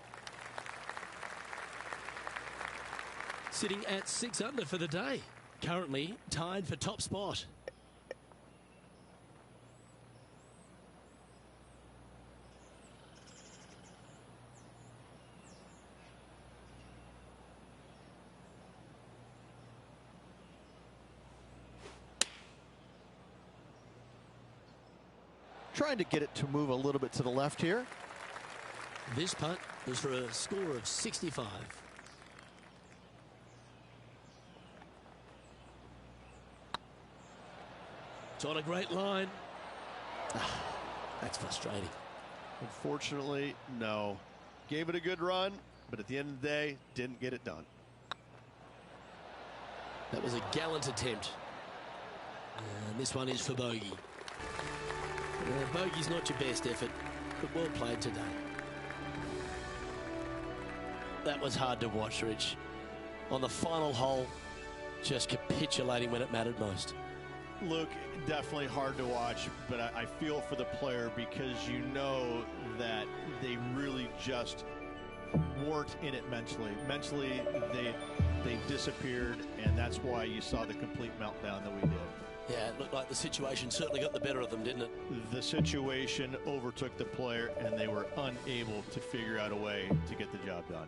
Sitting at 6 under for the day. Currently tied for top spot. Trying to get it to move a little bit to the left here. This putt was for a score of 65. It's on a great line. That's frustrating. Unfortunately, no. Gave it a good run, but at the end of the day, didn't get it done. That was a gallant attempt. And this one is for bogey. Bogey's not your best effort, but well played today. That was hard to watch, Rich. On the final hole, just capitulating when it mattered most. Luke, definitely hard to watch, but I feel for the player because you know that they really just weren't in it mentally. Mentally, they disappeared, and that's why you saw the complete meltdown that we did. Yeah, it looked like the situation certainly got the better of them, didn't it? The situation overtook the player, and they were unable to figure out a way to get the job done.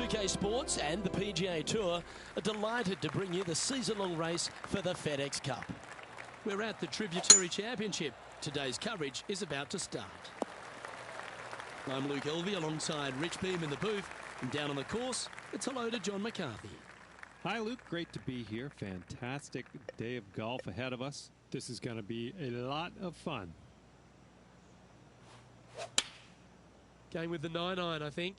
PGA Sports and the PGA Tour are delighted to bring you the season-long race for the FedEx Cup. We're at the Tributary Championship. Today's coverage is about to start. I'm Luke Elvey alongside Rich Beam in the booth. And down on the course, it's hello to John McCarthy. Hi, Luke. Great to be here. Fantastic day of golf ahead of us. This is going to be a lot of fun. Going with the 9-iron, I think.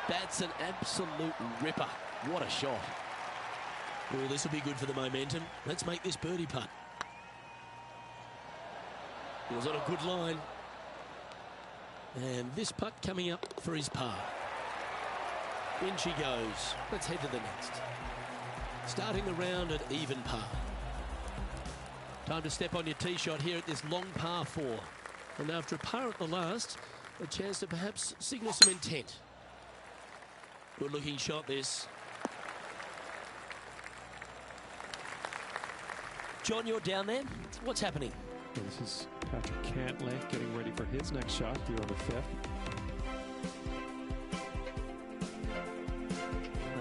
That's an absolute ripper. What a shot. Oh, this will be good for the momentum. Let's make this birdie putt. It was on a good line. And this putt coming up for his par. In she goes. Let's head to the next. Starting the round at even par. Time to step on your tee shot here at this long par 4. And after a par at the last, a chance to perhaps signal some intent. Good looking shot this. John, you're down there. What's happening? Well, this is Patrick Cantlay getting ready for his next shot here on the 5th.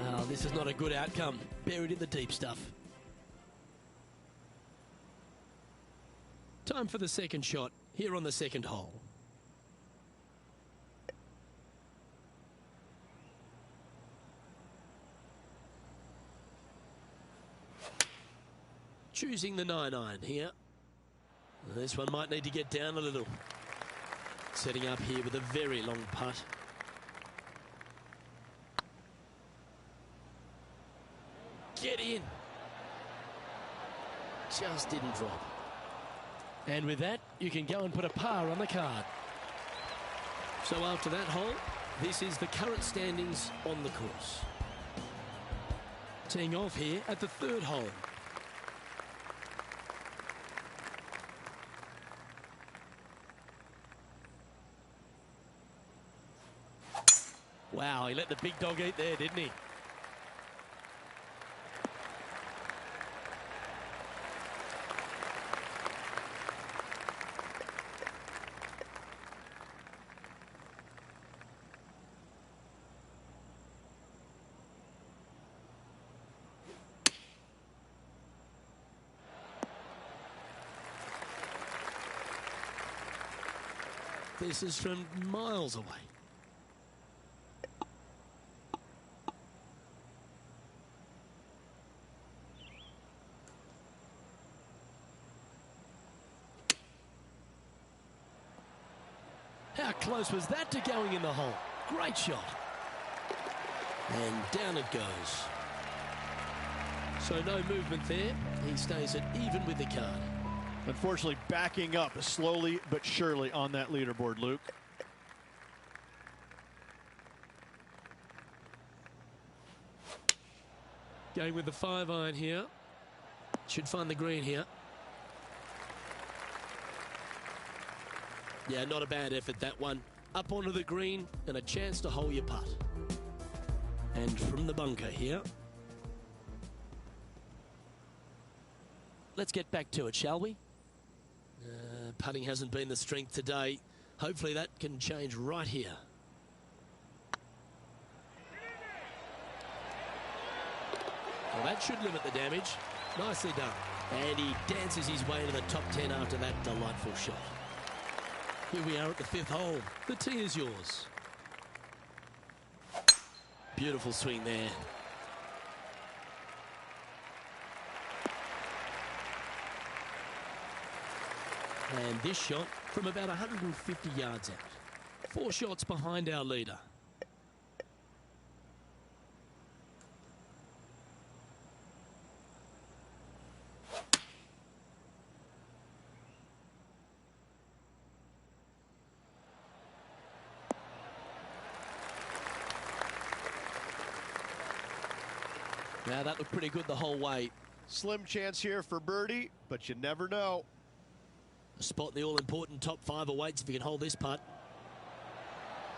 Oh, this is not a good outcome. Buried in the deep stuff. Time for the second shot here on the second hole. Choosing the 9-iron here. This one might need to get down a little. Setting up here with a very long putt. Get in. Just didn't drop. And with that, you can go and put a par on the card. So after that hole, this is the current standings on the course. Teeing off here at the 3rd hole. Wow, he let the big dog eat there, didn't he? This is from miles away. How close was that to going in the hole? Great shot. And down it goes. So no movement there. He stays at even with the card. Unfortunately, backing up slowly but surely on that leaderboard, Luke. Going with the 5-iron here. Should find the green here. Yeah, not a bad effort, that one. Up onto the green and a chance to hole your putt. And from the bunker here. Let's get back to it, shall we? Putting hasn't been the strength today. Hopefully that can change right here. Well, that should limit the damage. Nicely done. And he dances his way to the top 10 after that delightful shot. Here we are at the 5th hole. The tee is yours. Beautiful swing there. And this shot from about 150 yards out. 4 shots behind our leader. Now that looked pretty good the whole way. Slim chance here for birdie, but you never know. A spot in the all-important top 5 awaits if you can hold this putt.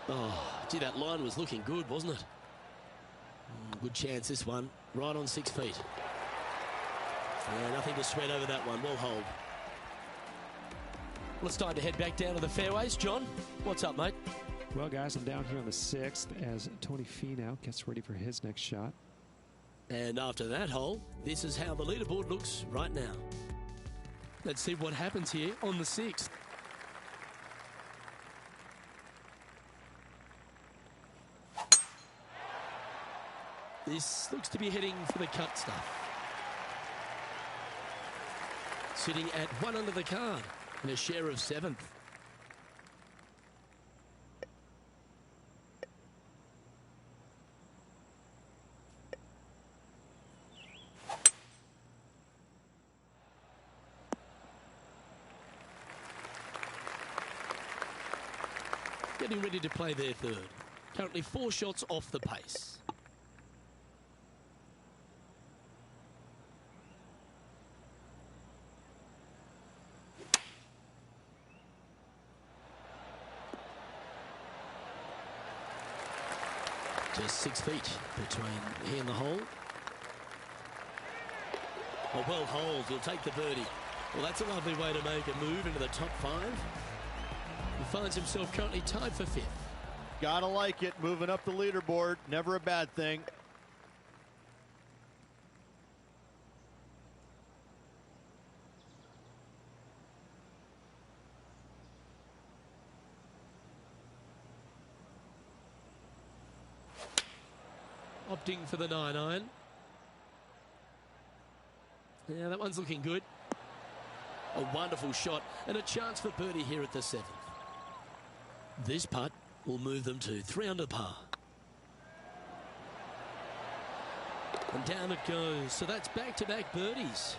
Oh, gee, that line was looking good, wasn't it? Good chance, this one. Right on 6 feet. Yeah, nothing to sweat over that one. Well hold. Well, it's time to head back down to the fairways. John, what's up, mate? Well, guys, I'm down here on the 6th as Tony Finau gets ready for his next shot. And after that hole, this is how the leaderboard looks right now. Let's see what happens here on the 6th. This looks to be heading for the cut stuff. Sitting at 1 under the card and a share of 7th. Getting ready to play their 3rd. Currently 4 shots off the pace. Just 6 feet between he and the hole. A well hold. He'll take the birdie. Well, that's a lovely way to make a move into the top 5. He finds himself currently tied for 5th. Gotta like it, moving up the leaderboard. Never a bad thing. Opting for the 9-iron. Yeah, that one's looking good. A wonderful shot and a chance for birdie here at the 7th. This putt will move them to 3 under par. And down it goes. So that's back-to-back birdies.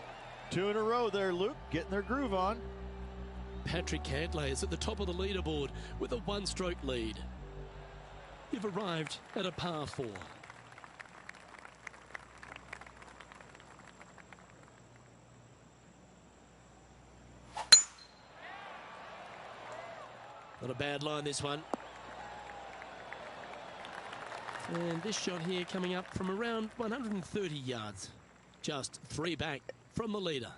2 in a row there, Luke. Getting their groove on. Patrick Cantlay is at the top of the leaderboard with a 1-stroke lead. You've arrived at a par 4. Not a bad line, this one. And this shot here coming up from around 130 yards. Just 3 back from the leader.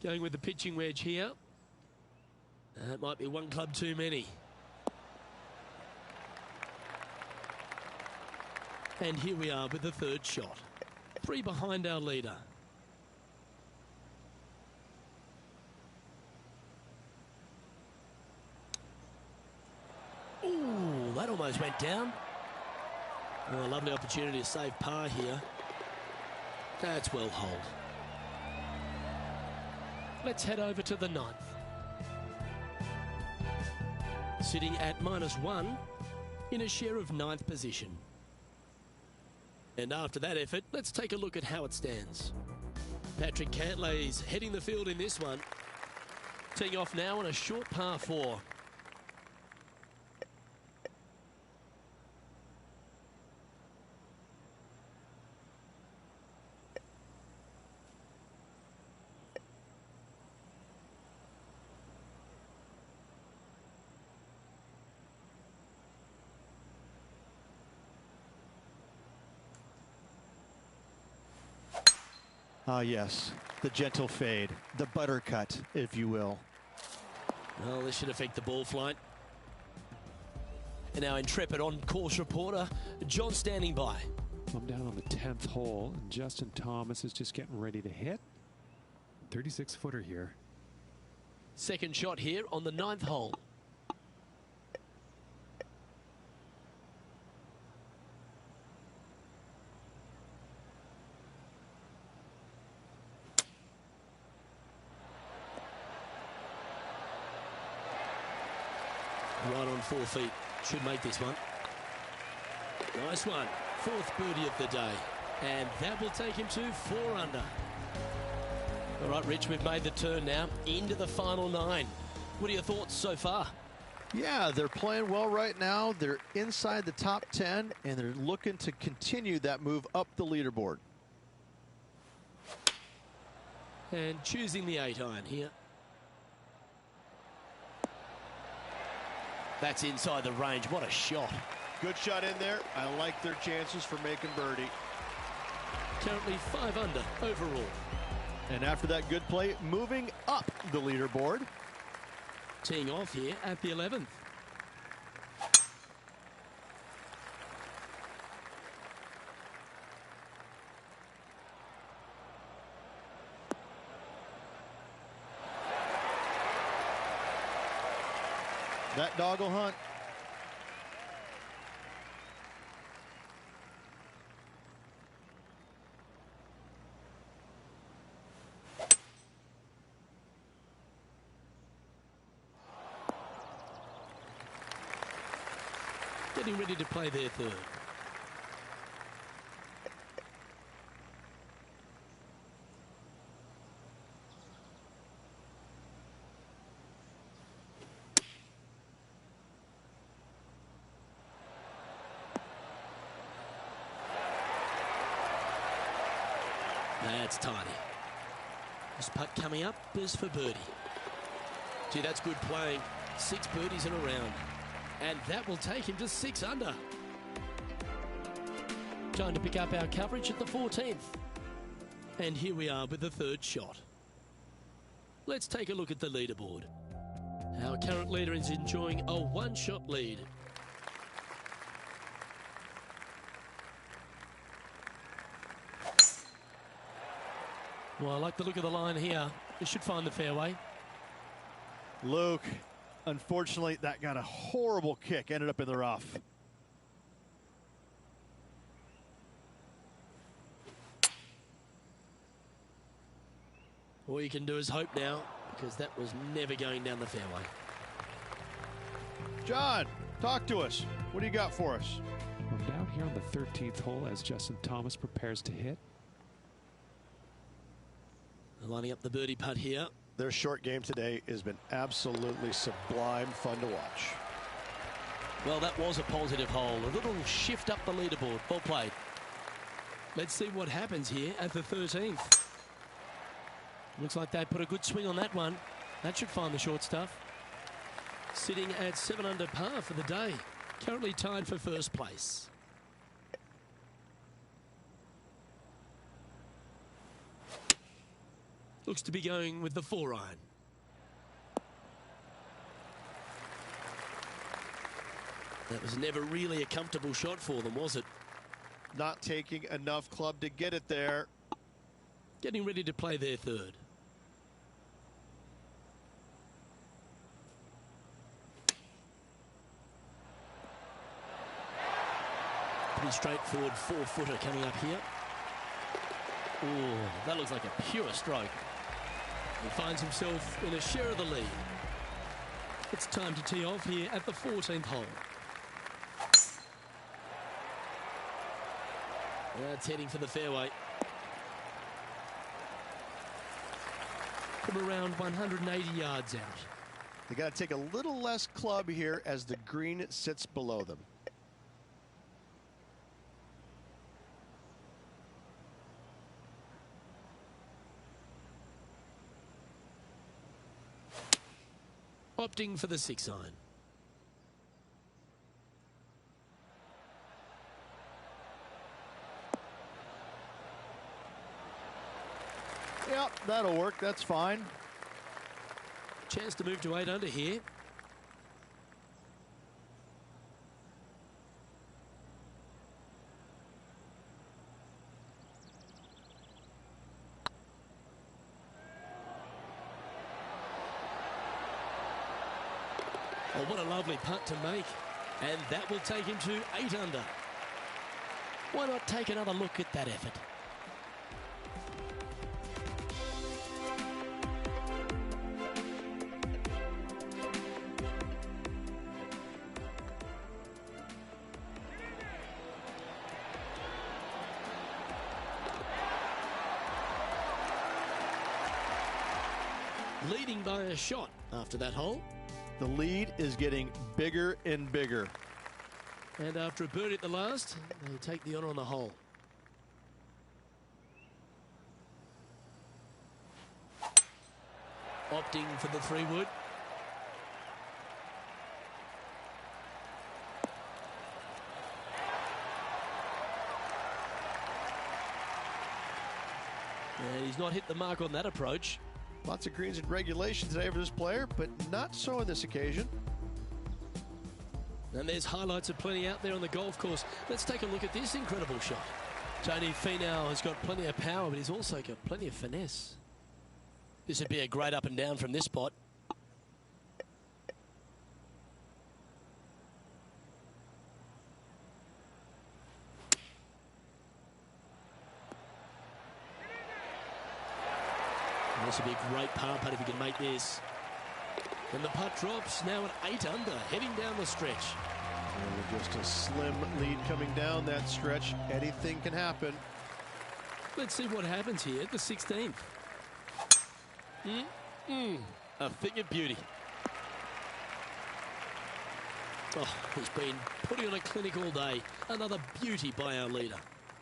Going with the pitching wedge here. That might be 1 club too many. And here we are with the 3rd shot. 3 behind our leader. Ooh, that almost went down. Oh, a lovely opportunity to save par here. That's well holed. Let's head over to the 9th. sitting at -1 in a share of 9th position. And after that effort, let's take a look at how it stands. Patrick Cantlay's heading the field in this one. Teeing off now on a short par 4. Ah, yes, the gentle fade, the buttercut, if you will. Well, this should affect the ball flight. And our intrepid on-course reporter, John, standing by. I'm down on the 10th hole, and Justin Thomas is just getting ready to hit. 36-footer here. Second shot here on the 9th hole. Right on 4 feet. Should make this one. Nice one. 4th birdie of the day. And that will take him to 4 under. All right, Rich, we've made the turn now into the final 9. What are your thoughts so far? Yeah, they're playing well right now. They're inside the top 10, and they're looking to continue that move up the leaderboard. And choosing the 8-iron here. That's inside the range. What a shot. Good shot in there. I like their chances for making birdie. Currently 5 under overall. And after that good play, moving up the leaderboard. Teeing off here at the 11th. That dog will hunt. Getting ready to play their 3rd. That's tidy. This putt coming up is for birdie. Gee, that's good playing. 6 birdies in a round. And that will take him to 6 under. Time to pick up our coverage at the 14th. And here we are with the 3rd shot. Let's take a look at the leaderboard. Our current leader is enjoying a 1-shot lead. Well, I like the look of the line here. It should find the fairway. Luke, unfortunately, that got a horrible kick. Ended up in the rough. All you can do is hope now, because that was never going down the fairway. John, talk to us. What do you got for us? I'm down here on the 13th hole as Justin Thomas prepares to hit. Lining up the birdie putt here. Their short game today has been absolutely sublime fun to watch. Well, that was a positive hole. A little shift up the leaderboard. Well played. Let's see what happens here at the 13th. Looks like they put a good swing on that one. That should find the short stuff. Sitting at 7 under par for the day. Currently tied for 1st place. Looks to be going with the 4-iron. That was never really a comfortable shot for them, was it? Not taking enough club to get it there. Getting ready to play their 3rd. Pretty straightforward 4-footer coming up here. Oh, that looks like a pure stroke. He finds himself in a share of the lead. It's time to tee off here at the 14th hole. That's heading for the fairway. From around 180 yards out. They got to take a little less club here as the green sits below them. Opting for the 6-iron. Yep, that'll work. That's fine. Chance to move to 8 under here. Oh, what a lovely putt to make. And that will take him to 8 under. Why not take another look at that effort? Leading by a shot after that hole. The lead is getting bigger and bigger. And after a birdie at the last, they take the honour on the hole. Opting for the 3-wood. And he's not hit the mark on that approach. Lots of greens in regulation today for this player, but not so on this occasion. And there's highlights of plenty out there on the golf course. Let's take a look at this incredible shot. Tony Finau has got plenty of power, but he's also got plenty of finesse. This would be a great up and down from this spot. This would be a great par putt if he can make this. And the putt drops now at 8 under, heading down the stretch. And just a slim lead coming down that stretch. Anything can happen. Let's see what happens here at the 16th. A thing of beauty. Oh, he's been putting on a clinic all day. Another beauty by our leader.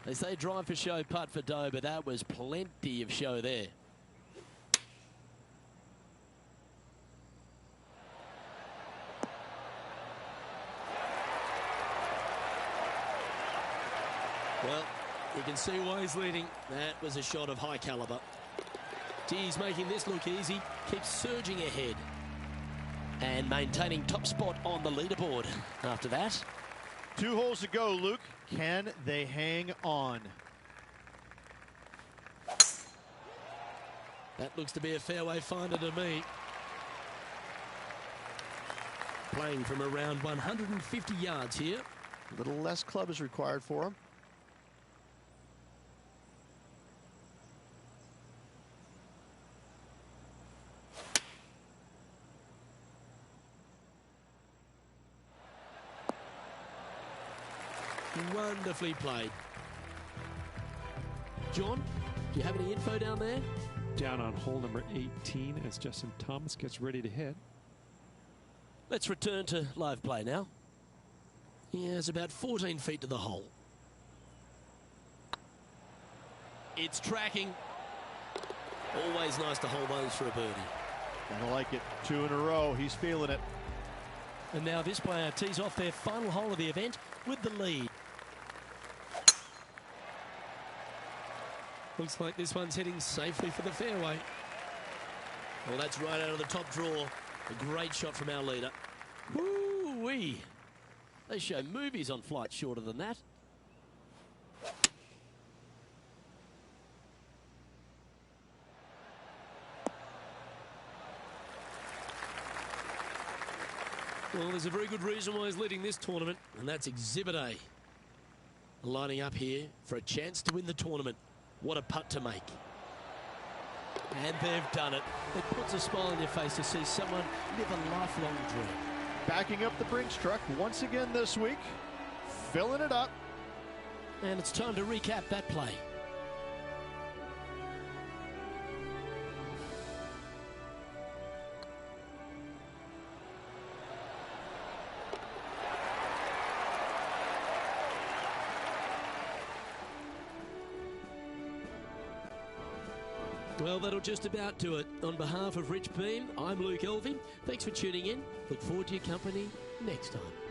They say drive for show, putt for dough, but that was plenty of show there. Well, you can see why he's leading. That was a shot of high caliber. He's making this look easy. Keeps surging ahead. And maintaining top spot on the leaderboard after that. 2 holes to go, Luke. Can they hang on? That looks to be a fairway finder to me. Playing from around 150 yards here. A little less club is required for him. Wonderfully played. John, do you have any info down there? Down on hole number 18 as Justin Thomas gets ready to hit. Let's return to live play now. He has about 14 feet to the hole. It's tracking. Always nice to hold those for a birdie. I like it. 2 in a row. He's feeling it. And now this player tees off their final hole of the event with the lead. Looks like this one's heading safely for the fairway. Well, that's right out of the top draw. A great shot from our leader. Woo-wee. They show movies on flights shorter than that. Well, there's a very good reason why he's leading this tournament, and that's Exhibit A. Lining up here for a chance to win the tournament. What a putt to make. And they've done it. It puts a smile on your face to see someone live a lifelong dream. Backing up the Brinks truck once again this week, filling it up. And it's time to recap that play. Well, that'll just about do it. On behalf of Rich Beam, I'm Luke Elving. Thanks for tuning in. Look forward to your company next time.